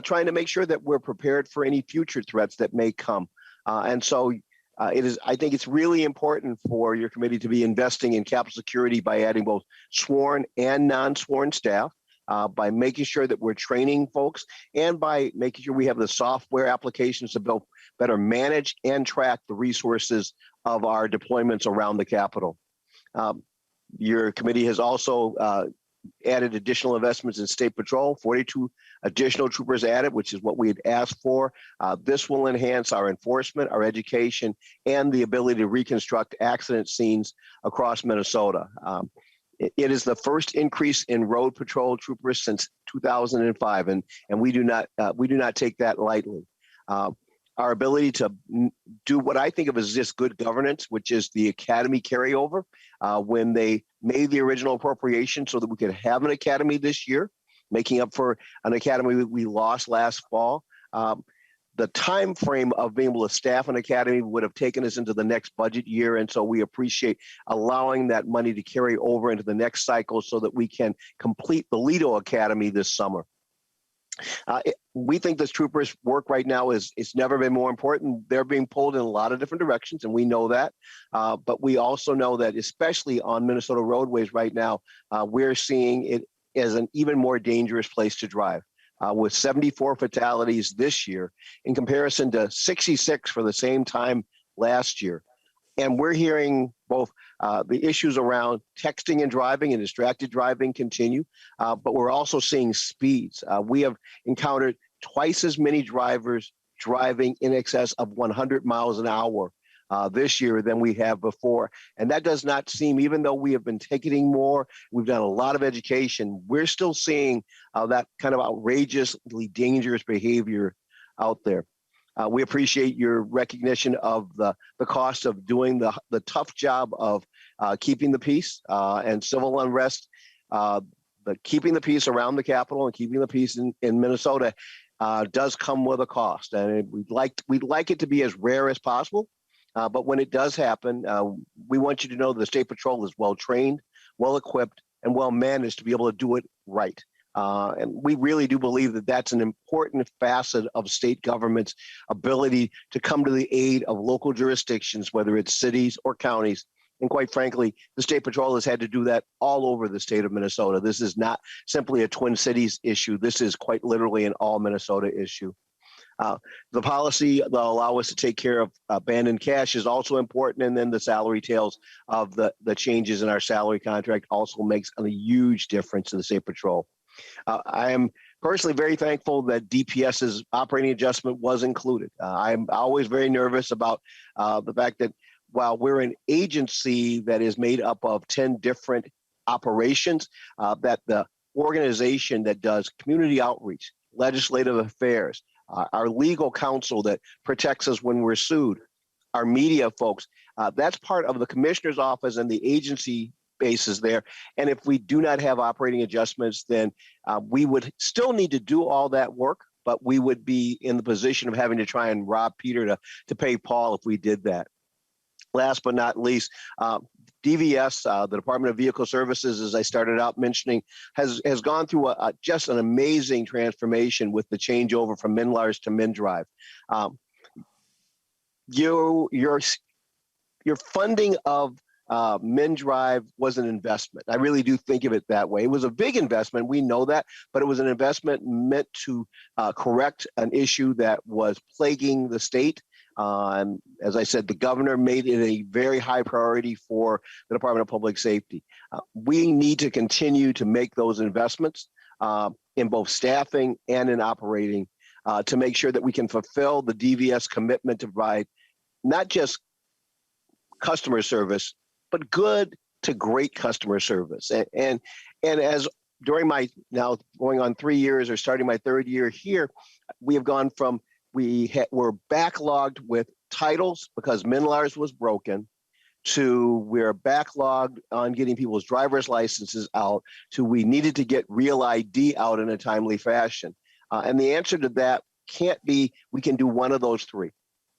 trying to make sure that we're prepared for any future threats that may come. And so I think it's really important for your committee to be investing in capital security by adding both sworn and non-sworn staff, by making sure that we're training folks, and by making sure we have the software applications to both better manage and track the resources of our deployments around the Capitol. Your committee has also added additional investments in State Patrol, 42 additional troopers added, which is what we had asked for. This will enhance our enforcement, our education, and the ability to reconstruct accident scenes across Minnesota. It is the first increase in road patrol troopers since 2005, and we do not take that lightly. Our ability to do what I think of as just good governance, which is the academy carryover, when they made the original appropriation so that we could have an academy this year, making up for an academy we lost last fall. The time frame of being able to staff an academy would have taken us into the next budget year, and so we appreciate allowing that money to carry over into the next cycle so that we can complete the Lido Academy this summer. We think this troopers' work right now it's never been more important. They're being pulled in a lot of different directions, and we know that. But we also know that, especially on Minnesota roadways right now, we're seeing it as an even more dangerous place to drive. With 74 fatalities this year in comparison to 66 for the same time last year. And we're hearing both the issues around texting and driving and distracted driving continue, but we're also seeing speeds. We have encountered twice as many drivers driving in excess of 100 miles an hour this year than we have before. And that does not seem, even though we have been ticketing more, we've done a lot of education, we're still seeing that kind of outrageously dangerous behavior out there. We appreciate your recognition of the cost of doing the tough job of keeping the peace and civil unrest. Keeping the peace around the Capitol and keeping the peace in Minnesota does come with a cost, and we'd like it to be as rare as possible. But when it does happen, we want you to know the State Patrol is well trained, well equipped, and well managed to be able to do it right. And we really do believe that that's an important facet of state government's ability to come to the aid of local jurisdictions, whether it's cities or counties. And quite frankly, the State Patrol has had to do that all over the state of Minnesota. This is not simply a Twin Cities issue. This is quite literally an all Minnesota issue. The policy that will allow us to take care of abandoned cash is also important. And then the salary tails of the changes in our salary contract also makes a huge difference to the State Patrol. I am personally very thankful that DPS's operating adjustment was included. I'm always very nervous about the fact that while we're an agency that is made up of 10 different operations, that the organization that does community outreach, legislative affairs, our legal counsel that protects us when we're sued, our media folks, that's part of the commissioner's office and the agency bases there. And if we do not have operating adjustments, then we would still need to do all that work, but we would be in the position of having to try and rob Peter to pay Paul if we did that. Last but not least, DVS, the Department of Vehicle Services, as I started out mentioning, has gone through just an amazing transformation with the changeover from MnLARS to MnDrive. Your funding of MnDrive was an investment. I really do think of it that way. It was a big investment, we know that, but it was an investment meant to correct an issue that was plaguing the state. As I said, the governor made it a very high priority for the Department of Public Safety. We need to continue to make those investments in both staffing and in operating to make sure that we can fulfill the DVS commitment to provide not just customer service, but good to great customer service. And as during my now going on 3 years or starting my third year here, we have gone from we're backlogged with titles because Minlars was broken, to we're backlogged on getting people's driver's licenses out, to we needed to get real ID out in a timely fashion. And the answer to that can't be we can do one of those three.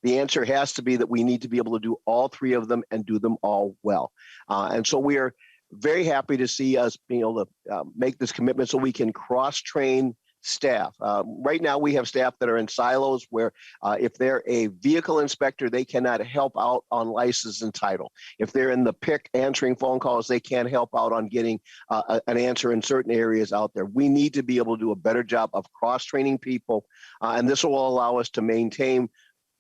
The answer has to be that we need to be able to do all three of them and do them all well. And so we are very happy to see us being able to make this commitment so we can cross-train staff. Right now, we have staff that are in silos where if they're a vehicle inspector, they cannot help out on license and title. If they're in the PIC answering phone calls, they can't help out on getting an answer in certain areas out there. We need to be able to do a better job of cross-training people, and this will allow us to maintain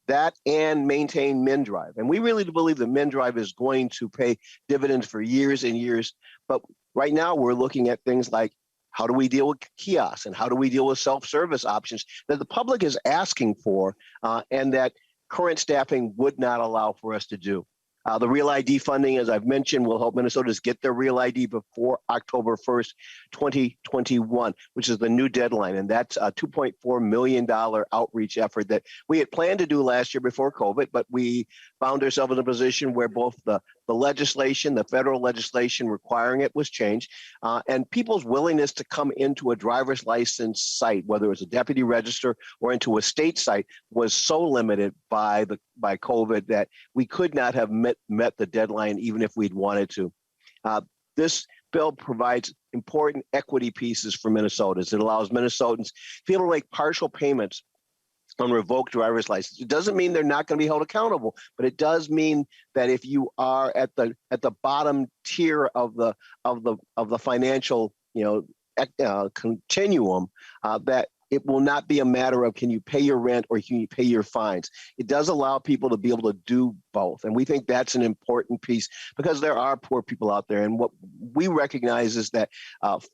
that and maintain MnDrive. And we really do believe that MnDrive is going to pay dividends for years and years. But right now, we're looking at things like, how do we deal with kiosks and how do we deal with self-service options that the public is asking for and that current staffing would not allow for us to do? The Real ID funding, as I've mentioned, will help Minnesotans get their Real ID before October 1st, 2021, which is the new deadline. And that's a $2.4 million outreach effort that we had planned to do last year before COVID, but we found ourselves in a position where both the legislation, the federal legislation requiring it was changed, and people's willingness to come into a driver's license site, whether it's a deputy register or into a state site, was so limited by COVID that we could not have met the deadline even if we'd wanted to. This bill provides important equity pieces for Minnesotans. It allows Minnesotans to be able to make partial payments on revoked driver's license. It doesn't mean they're not going to be held accountable, but it does mean that if you are at the bottom tier of the financial continuum, that it will not be a matter of can you pay your rent or can you pay your fines. It does allow people to be able to do both. And we think that's an important piece because there are poor people out there. And what we recognize is that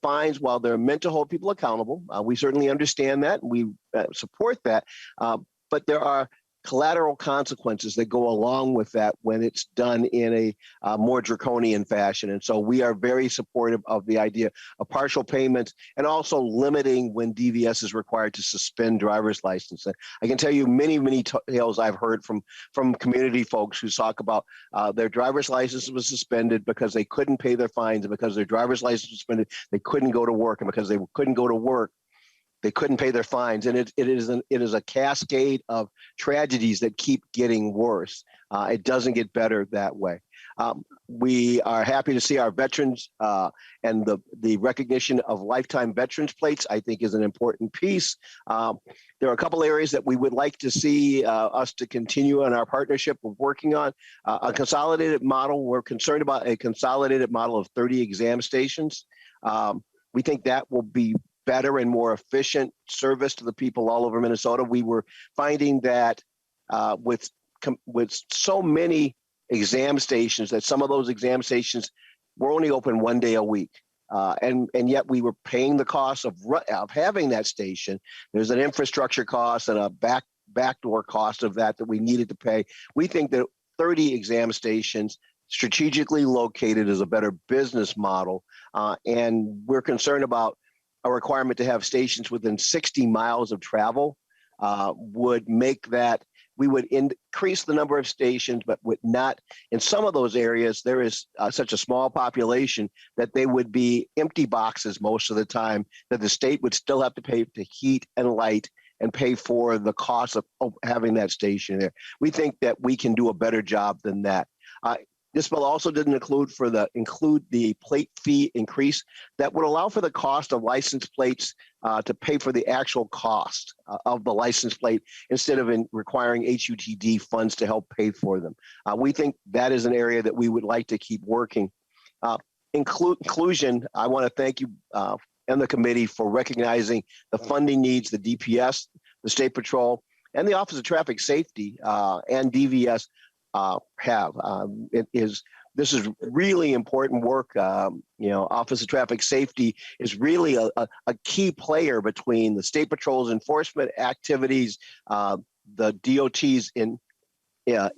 fines, while they're meant to hold people accountable, we certainly understand that. We support that. But there are collateral consequences that go along with that when it's done in a more draconian fashion. And so we are very supportive of the idea of partial payments and also limiting when DVS is required to suspend driver's license. I can tell you many tales I've heard from community folks who talk about their driver's license was suspended because they couldn't pay their fines, and because their driver's license was suspended, they couldn't go to work, and because they couldn't go to work, they couldn't pay their fines, and it is a cascade of tragedies that keep getting worse. It doesn't get better that way. We are happy to see our veterans and the recognition of lifetime veterans plates, I think, is an important piece. There are a couple areas that we would like to see us to continue on our partnership of working on. A consolidated model. We're concerned about a consolidated model of 30 exam stations. We think that will be better and more efficient service to the people all over Minnesota. We were finding that with so many exam stations, that some of those exam stations were only open one day a week. And yet we were paying the cost of having that station. There's an infrastructure cost and a backdoor cost of that we needed to pay. We think that 30 exam stations strategically located is a better business model. And we're concerned about a requirement to have stations within 60 miles of travel would make that we would increase the number of stations, but would not, in some of those areas, there is such a small population that they would be empty boxes most of the time, that the state would still have to pay to heat and light and pay for the cost of having that station there. We think that we can do a better job than that. This bill also didn't include the plate fee increase that would allow for the cost of license plates to pay for the actual cost of the license plate instead of requiring HUTD funds to help pay for them. We think that is an area that we would like to keep working. Inclusion, I want to thank you and the committee for recognizing the funding needs the DPS, the State Patrol, and the Office of Traffic Safety and DVS have. This is really important work. Office of Traffic Safety is really a key player between the State Patrol's enforcement activities, the DOT's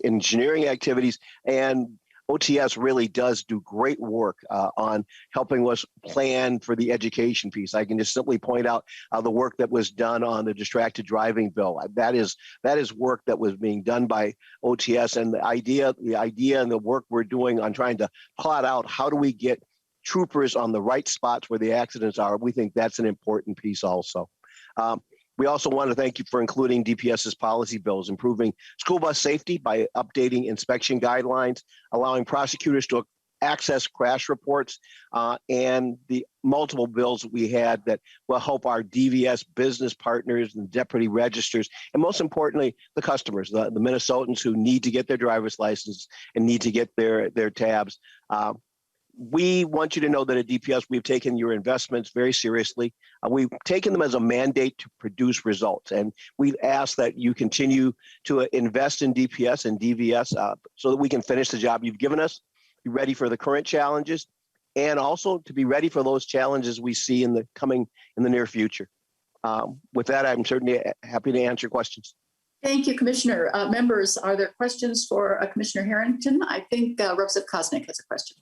engineering activities, and OTS really does do great work on helping us plan for the education piece. I can just simply point out the work that was done on the distracted driving bill. That is work that was being done by OTS, and the idea and the work we're doing on trying to plot out how do we get troopers on the right spots where the accidents are. We think that's an important piece also. We also want to thank you for including DPS's policy bills, improving school bus safety by updating inspection guidelines, allowing prosecutors to access crash reports, and the multiple bills that we had that will help our DVS business partners and deputy registers, and most importantly, the customers, the Minnesotans who need to get their driver's license and need to get their tabs. We want you to know that at DPS, we've taken your investments very seriously. We've taken them as a mandate to produce results. And we ask that you continue to invest in DPS and DVS so that we can finish the job you've given us, be ready for the current challenges, and also to be ready for those challenges we see in the near future. With that, I'm certainly happy to answer questions. Thank you, Commissioner. Members, are there questions for Commissioner Harrington? I think Representative Koznick has a question.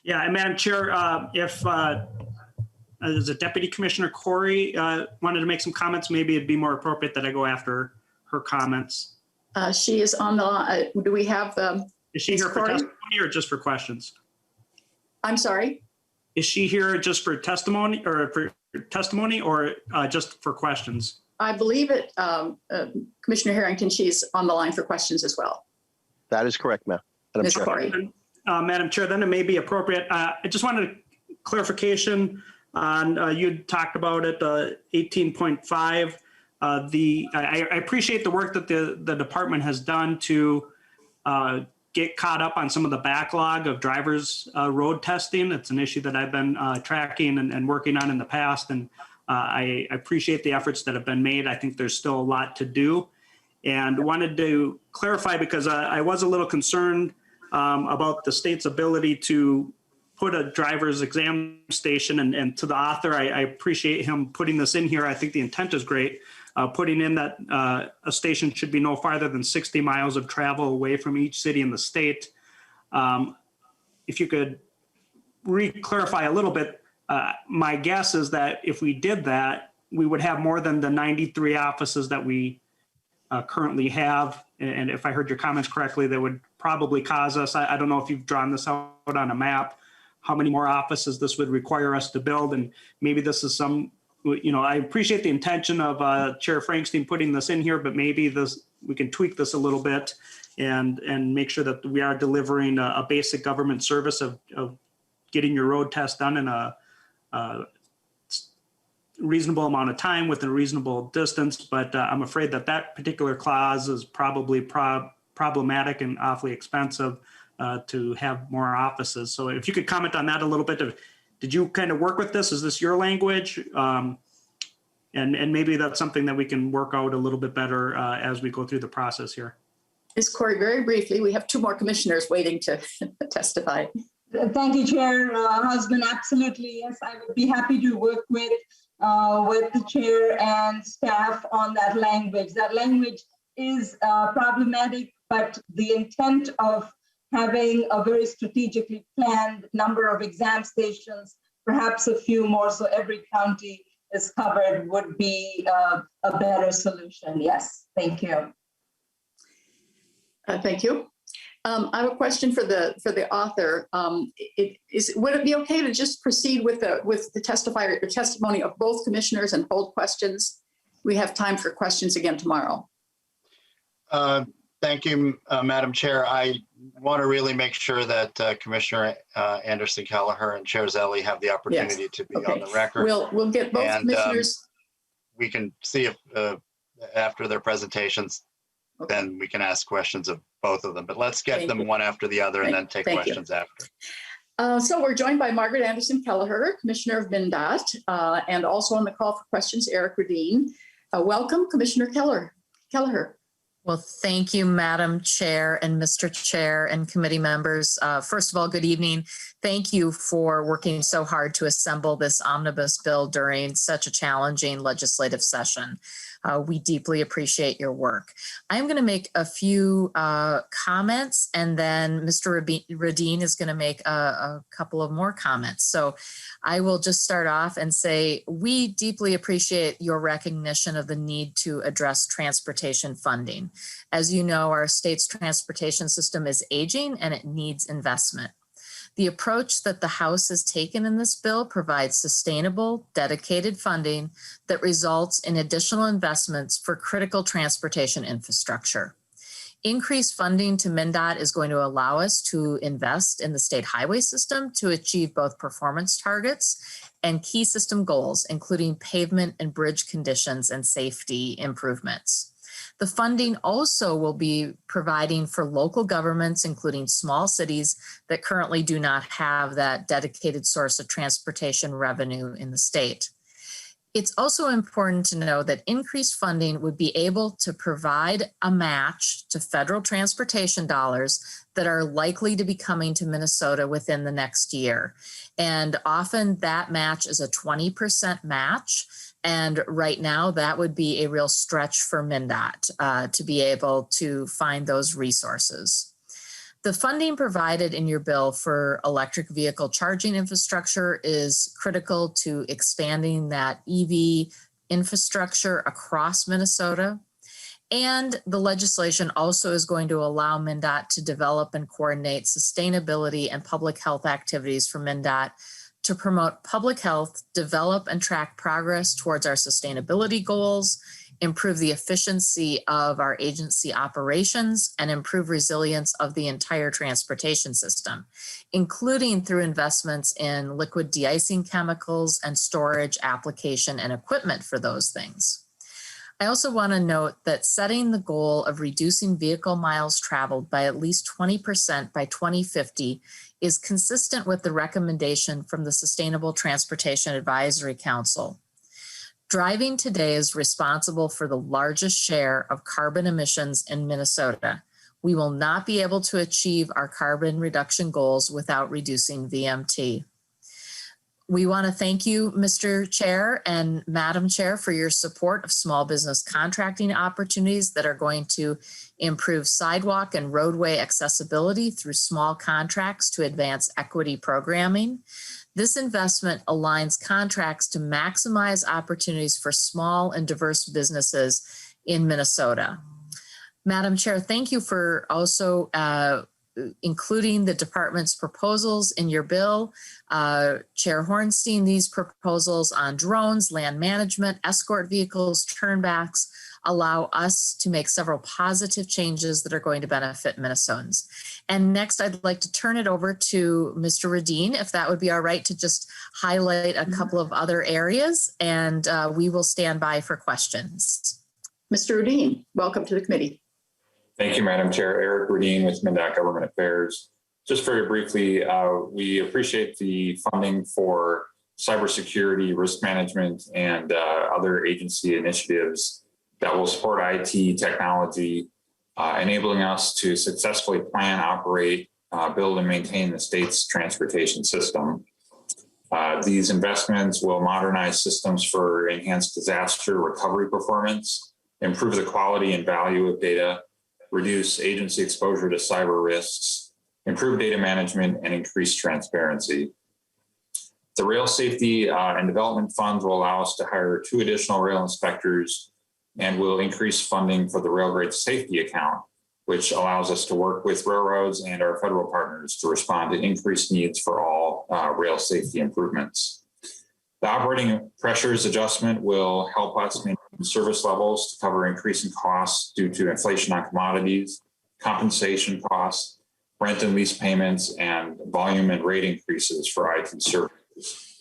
Yeah, and Madam Chair, if as a Deputy Commissioner Corey wanted to make some comments, maybe it'd be more appropriate that I go after her comments. She is on the line. Do we have Is she here for testimony or just for questions? I'm sorry? Is she here just for testimony or just for questions? I believe it, Commissioner Harrington, she's on the line for questions as well. That is correct, ma'am. Ms. Corey. Madam Chair, then it may be appropriate. I just wanted clarification on, you talked about it, 18.5. I appreciate the work that the department has done to get caught up on some of the backlog of drivers road testing. It's an issue that I've been tracking and working on in the past, and I appreciate the efforts that have been made. I think there's still a lot to do, and wanted to clarify because I was a little concerned about the state's ability to put a driver's exam station, and to the author, I appreciate him putting this in here. I think the intent is great. Putting in that a station should be no farther than 60 miles of travel away from each city in the state. If you could re-clarify a little bit, my guess is that if we did that, we would have more than the 93 offices that we currently have. And if I heard your comments correctly, that would probably cause us, I don't know if you've drawn this out on a map, how many more offices this would require us to build. And maybe this is some, I appreciate the intention of Chair Frankstein putting this in here, but maybe we can tweak this a little bit and make sure that we are delivering a basic government service of getting your road test done in a reasonable amount of time within a reasonable distance. But I'm afraid that particular clause is probably problematic and awfully expensive to have more offices. So if you could comment on that a little bit. Did you kind of work with this? Is this your language? And maybe that's something that we can work out a little bit better as we go through the process here. Ms. Corey, very briefly, we have two more commissioners waiting to testify. Thank you, Chair Husband. Absolutely, yes, I would be happy to work with the chair and staff on that language. That language is problematic, but the intent of having a very strategically planned number of exam stations, perhaps a few more, so every county is covered, would be a better solution. Yes, thank you. Thank you. I have a question for the author. Would it be okay to just proceed with the testimony of both commissioners and hold questions? We have time for questions again tomorrow. Thank you, Madam Chair. I want to really make sure that Commissioner Anderson Kelleher and Chair Zelle have the opportunity to be on the record. We'll get both commissioners. We can see if after their presentations, then we can ask questions of both of them. But let's get them one after the other and then take questions after. So we're joined by Margaret Anderson Kelleher, Commissioner of MnDOT, and also on the call for questions, Eric Radin. Welcome, Commissioner Kelleher. Well, thank you, Madam Chair and Mr. Chair and committee members. First of all, good evening. Thank you for working so hard to assemble this omnibus bill during such a challenging legislative session. We deeply appreciate your work. I'm going to make a few comments, and then Mr. Radin is going to make a couple of more comments. So I will just start off and say we deeply appreciate your recognition of the need to address transportation funding. As you know, our state's transportation system is aging and it needs investment. The approach that the House has taken in this bill provides sustainable, dedicated funding that results in additional investments for critical transportation infrastructure. Increased funding to MnDOT is going to allow us to invest in the state highway system to achieve both performance targets and key system goals, including pavement and bridge conditions and safety improvements. The funding also will be providing for local governments, including small cities that currently do not have that dedicated source of transportation revenue in the state. It's also important to know that increased funding would be able to provide a match to federal transportation dollars that are likely to be coming to Minnesota within the next year. And often that match is a 20% match. And right now that would be a real stretch for MnDOT to be able to find those resources. The funding provided in your bill for electric vehicle charging infrastructure is critical to expanding that EV infrastructure across Minnesota. And the legislation also is going to allow MnDOT to develop and coordinate sustainability and public health activities for MnDOT to promote public health, develop and track progress towards our sustainability goals, improve the efficiency of our agency operations, and improve resilience of the entire transportation system, including through investments in liquid de-icing chemicals and storage, application, and equipment for those things. I also want to note that setting the goal of reducing vehicle miles traveled by at least 20% by 2050 is consistent with the recommendation from the Sustainable Transportation Advisory Council. Driving today is responsible for the largest share of carbon emissions in Minnesota. We will not be able to achieve our carbon reduction goals without reducing VMT. We want to thank you, Mr. Chair and Madam Chair, for your support of small business contracting opportunities that are going to improve sidewalk and roadway accessibility through small contracts to advance equity programming. This investment aligns contracts to maximize opportunities for small and diverse businesses in Minnesota. Madam Chair, thank you for also including the department's proposals in your bill. Chair Hornstein, these proposals on drones, land management, escort vehicles, turnbacks allow us to make several positive changes that are going to benefit Minnesotans. And next, I'd like to turn it over to Mr. Radin, if that would be all right, to just highlight a couple of other areas, and we will stand by for questions. Mr. Radin, welcome to the committee. Thank you, Madam Chair. Eric Radin with MnDOT Government Affairs. Just very briefly, we appreciate the funding for cybersecurity, risk management, and other agency initiatives that will support IT technology, enabling us to successfully plan, operate, build, and maintain the state's transportation system. These investments will modernize systems for enhanced disaster recovery performance, improve the quality and value of data, reduce agency exposure to cyber risks, improve data management, and increase transparency. The Rail Safety and Development Fund will allow us to hire 2 additional rail inspectors and will increase funding for the Rail Grade Safety Account, which allows us to work with railroads and our federal partners to respond to increased needs for all rail safety improvements. The operating pressures adjustment will help us maintain service levels to cover increasing costs due to inflation on commodities, compensation costs, rent and lease payments, and volume and rate increases for IT services.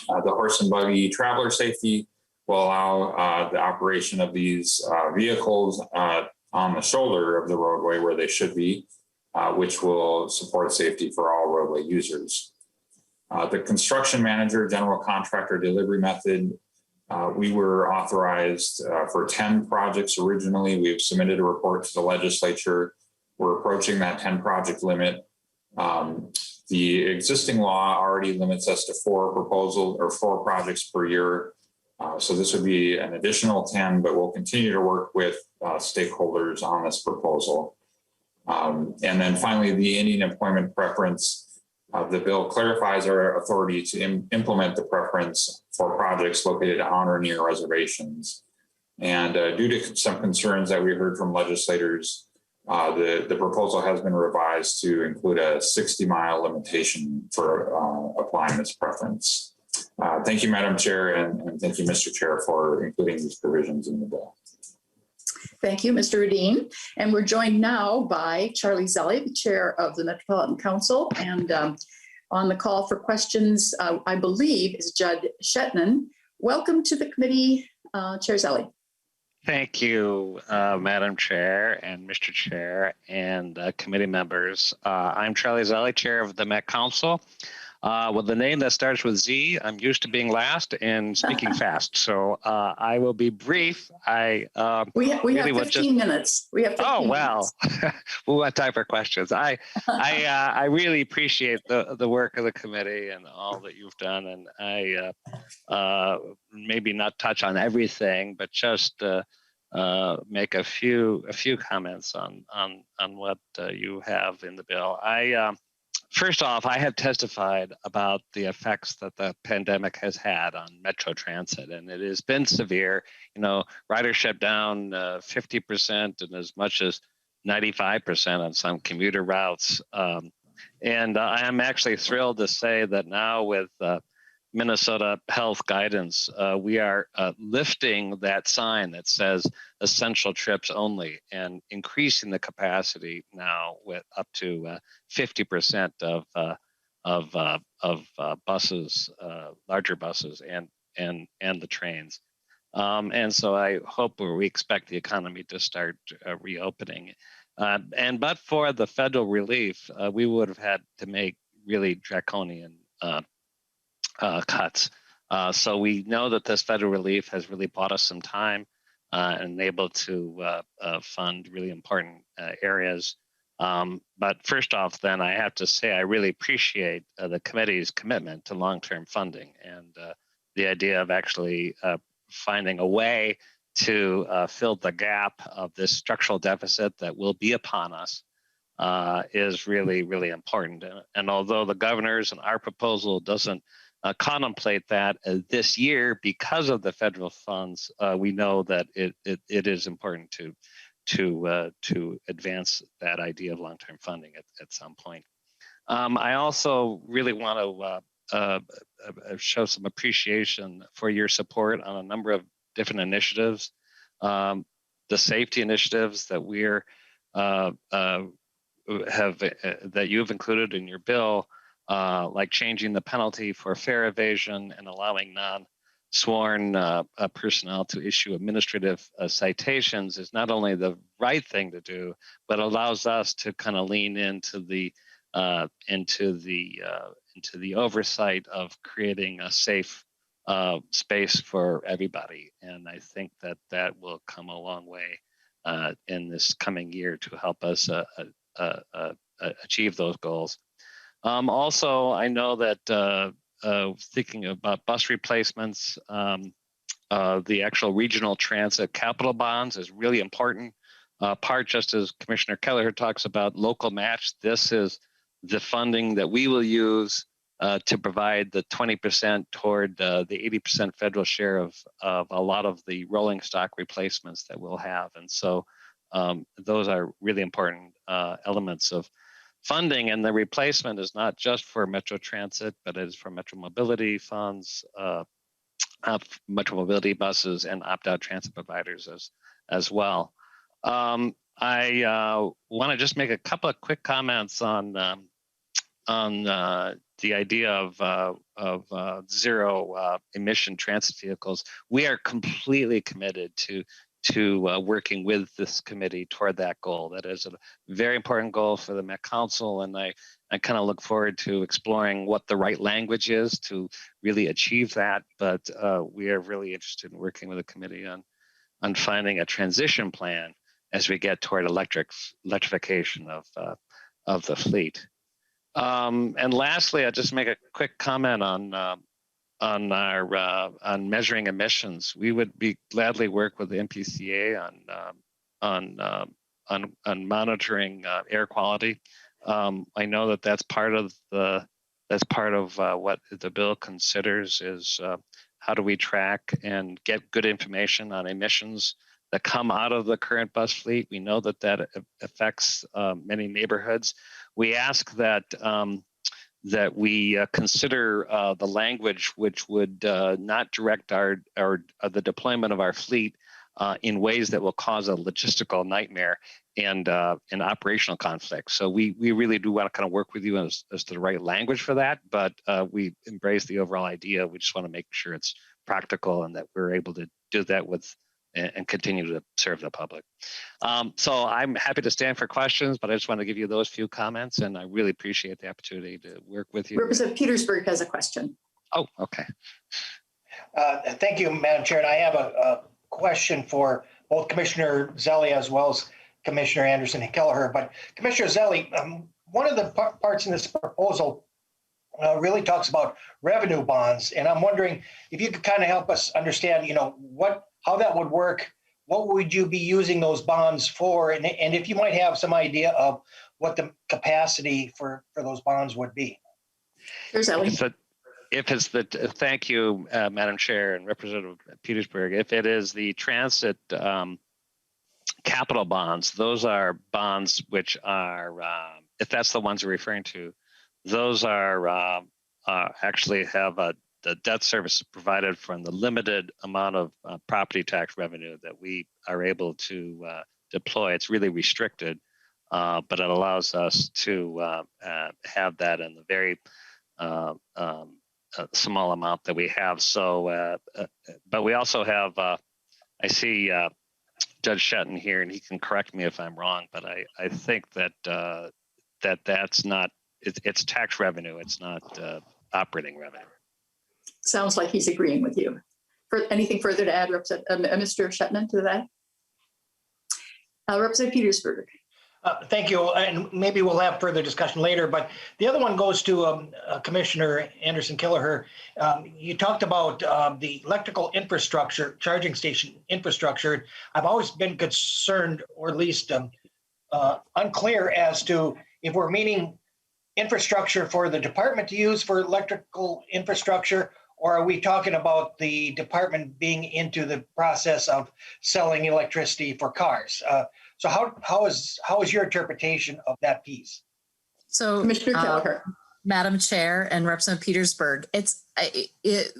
The horse and buggy traveler safety will allow the operation of these vehicles on the shoulder of the roadway where they should be, which will support safety for all roadway users. The construction manager, general contractor delivery method, we were authorized for 10 projects originally. We've submitted a report to the legislature. We're approaching that 10 project limit. The existing law already limits us to 4 proposals or 4 projects per year. So this would be an additional 10, but we'll continue to work with stakeholders on this proposal. And then finally, the Indian employment preference. The bill clarifies our authority to implement the preference for projects located on or near reservations. And due to some concerns that we heard from legislators, the proposal has been revised to include a 60-mile limitation for applying this preference. Thank you, Madam Chair, and thank you, Mr. Chair, for including these provisions in the bill. Thank you, Mr. Radin. And we're joined now by Charlie Zelli, the Chair of the Metropolitan Council. And on the call for questions, I believe, is Judd Shetman. Welcome to the committee, Chair Zelli. Thank you, Madam Chair and Mr. Chair and committee members. I'm Charlie Zelli, Chair of the Met Council. With a name that starts with Z, I'm used to being last and speaking fast. So I will be brief. We have 15 minutes. We have 15 well, we'll have time for questions. I really appreciate the work of the committee and all that you've done. And I maybe not touch on everything, but just make a few comments on what you have in the bill. First off, I have testified about the effects that the pandemic has had on Metro Transit, and it has been severe. You know, ridership down 50% and as much as 95% on some commuter routes. And I am actually thrilled to say that now with Minnesota health guidance, we are lifting that sign that says essential trips only and increasing the capacity now with up to 50% of buses, larger buses and the trains. And so I hope we expect the economy to start reopening. But for the federal relief, we would have had to make really draconian cuts. So we know that this federal relief has really bought us some time and able to fund really important areas. But first off, then I have to say I really appreciate the committee's commitment to long-term funding and the idea of actually finding a way to fill the gap of this structural deficit that will be upon us. Is really, really important. And although the governor's and our proposal doesn't contemplate that this year because of the federal funds, we know that it is important to advance that idea of long-term funding at some point. I also really want to show some appreciation for your support on a number of different initiatives. The safety initiatives that we're that you've included in your bill, like changing the penalty for fare evasion and allowing non-sworn personnel to issue administrative citations is not only the right thing to do, but allows us to kind of lean into the oversight of creating a safe space for everybody. And I think that will come a long way in this coming year to help us achieve those goals. Also, I know that thinking about bus replacements, the actual regional transit capital bonds is really important. Part, just as Commissioner Keller talks about local match, this is the funding that we will use to provide the 20% toward the 80% federal share of a lot of the rolling stock replacements that we'll have. And so those are really important elements of funding, and the replacement is not just for Metro Transit, but it is for Metro Mobility funds, Metro Mobility buses, and opt-out transit providers as well. I want to just make a couple of quick comments on the idea of zero emission transit vehicles. We are completely committed to working with this committee toward that goal. That is a very important goal for the Met Council, and I kind of look forward to exploring what the right language is to really achieve that. But we are really interested in working with the committee on finding a transition plan as we get toward electrification of the fleet. And lastly, I'll just make a quick comment on on measuring emissions. We would be gladly work with the MPCA on monitoring air quality. I know that that's part of what the bill considers is how do we track and get good information on emissions that come out of the current bus fleet. We know that that affects many neighborhoods. We ask that that we consider the language which would not direct the deployment of our fleet in ways that will cause a logistical nightmare and an operational conflict. So we really do want to kind of work with you as to the right language for that, but we embrace the overall idea. We just want to make sure it's practical and that we're able to do that with and continue to serve the public. So I'm happy to stand for questions, but I just want to give you those few comments, and I really appreciate the opportunity to work with you. Representative Petersburg has a question. Oh, okay. Thank you, Madam Chair. And I have a question for both Commissioner Zelli as well as Commissioner Anderson and Kelleher. But Commissioner Zelli, one of the parts in this proposal really talks about revenue bonds, and I'm wondering if you could kind of help us understand, how that would work. What would you be using those bonds for, and if you might have some idea of what the capacity for those bonds would be? There's Ellie. Thank you, Madam Chair and Representative Petersburg. If it is the transit capital bonds, those are bonds which are, if that's the ones you're referring to, those are actually have the debt service provided from the limited amount of property tax revenue that we are able to deploy. It's really restricted, but it allows us to have that in the very small amount that we have. So, but we also have, I see Judge Shetton here, and he can correct me if I'm wrong, but I think that that's not, it's tax revenue. It's not operating revenue. Sounds like he's agreeing with you. Anything further to add, Mr. Shetman, to that? Representative Petersburg. Thank you. And maybe we'll have further discussion later, but the other one goes to Commissioner Anderson Kelleher. You talked about the electrical infrastructure, charging station infrastructure. I've always been concerned, or at least unclear as to if we're meaning infrastructure for the department to use for electrical infrastructure, or are we talking about the department being into the process of selling electricity for cars? So how is your interpretation of that piece? So, Commissioner Kelleher. Madam Chair and Representative Petersburg,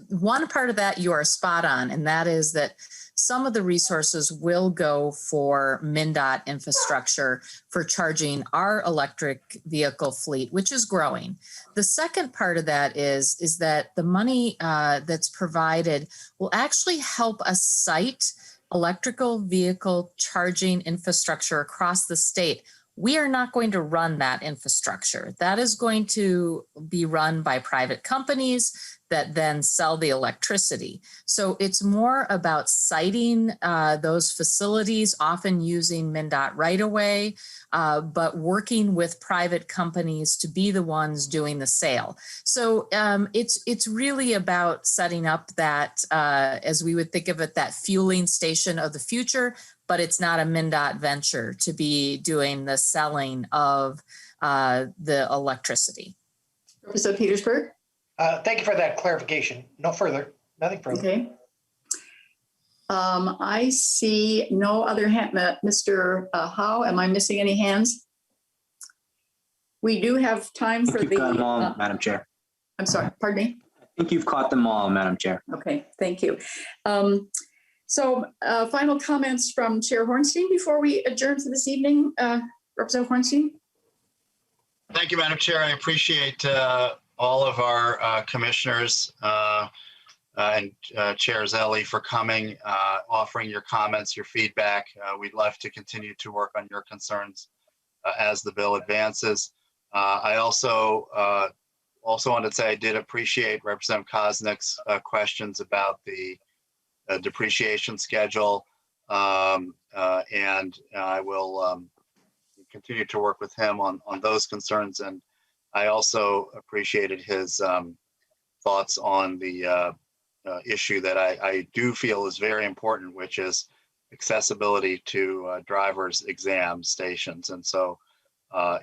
one part of that you are spot on, and that is that some of the resources will go for MnDOT infrastructure for charging our electric vehicle fleet, which is growing. The second part of that is that the money that's provided will actually help us site electrical vehicle charging infrastructure across the state. We are not going to run that infrastructure. That is going to be run by private companies that then sell the electricity. So it's more about siting those facilities, often using MnDOT right away, but working with private companies to be the ones doing the sale. So it's really about setting up that, as we would think of it, that fueling station of the future, but it's not a MnDOT venture to be doing the selling of the electricity. Representative Petersburg. Thank you for that clarification. Nothing further. Okay. I see no other hand. Mr. Howe, am I missing any hands? We do have time for the. Caught them all, Madam Chair. I'm sorry, pardon me? I think you've caught them all, Madam Chair. Okay, thank you. So final comments from Chair Hornstein before we adjourn for this evening. Representative Hornstein. Thank you, Madam Chair. I appreciate all of our commissioners and Chair Zelli for coming, offering your comments, your feedback. We'd love to continue to work on your concerns as the bill advances. I also wanted to say I did appreciate Representative Koznick's questions about the depreciation schedule, and I will continue to work with him on those concerns. And I also appreciated his thoughts on the issue that I do feel is very important, which is accessibility to drivers' exam stations. And so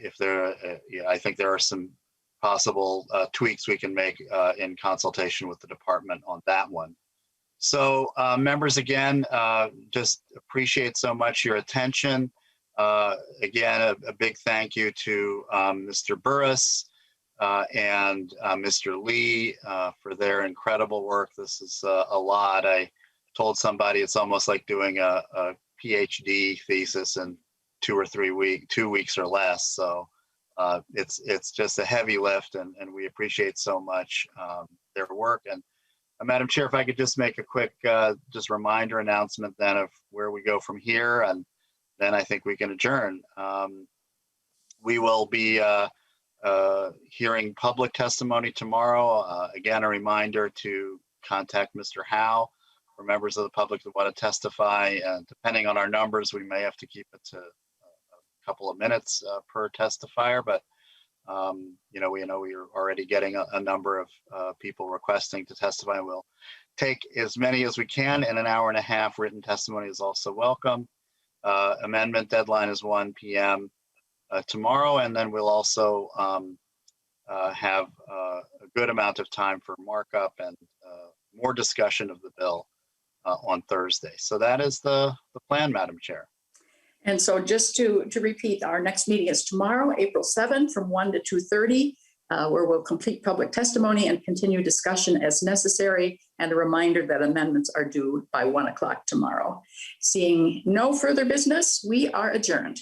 if there, I think there are some possible tweaks we can make in consultation with the department on that one. So members, again, just appreciate so much your attention. Again, a big thank you to Mr. Burris and Mr. Lee for their incredible work. This is a lot. I told somebody it's almost like doing a PhD thesis in 2 weeks or less. So it's just a heavy lift, and we appreciate so much their work. And Madam Chair, if I could just make a quick just reminder announcement then of where we go from here, and then I think we can adjourn. We will be hearing public testimony tomorrow. Again, a reminder to contact Mr. Howe for members of the public that want to testify. And depending on our numbers, we may have to keep it to a couple of minutes per testifier, but we know we are already getting a number of people requesting to testify. We'll take as many as we can in an hour and a half. Written testimony is also welcome. Amendment deadline is 1 p.m. Tomorrow, and then we'll also have a good amount of time for markup and more discussion of the bill on Thursday. So that is the plan, Madam Chair. And so just to repeat, our next meeting is tomorrow, April 7th from 1 to 2:30, where we'll complete public testimony and continue discussion as necessary. And a reminder that amendments are due by 1 o'clock tomorrow. Seeing no further business, we are adjourned.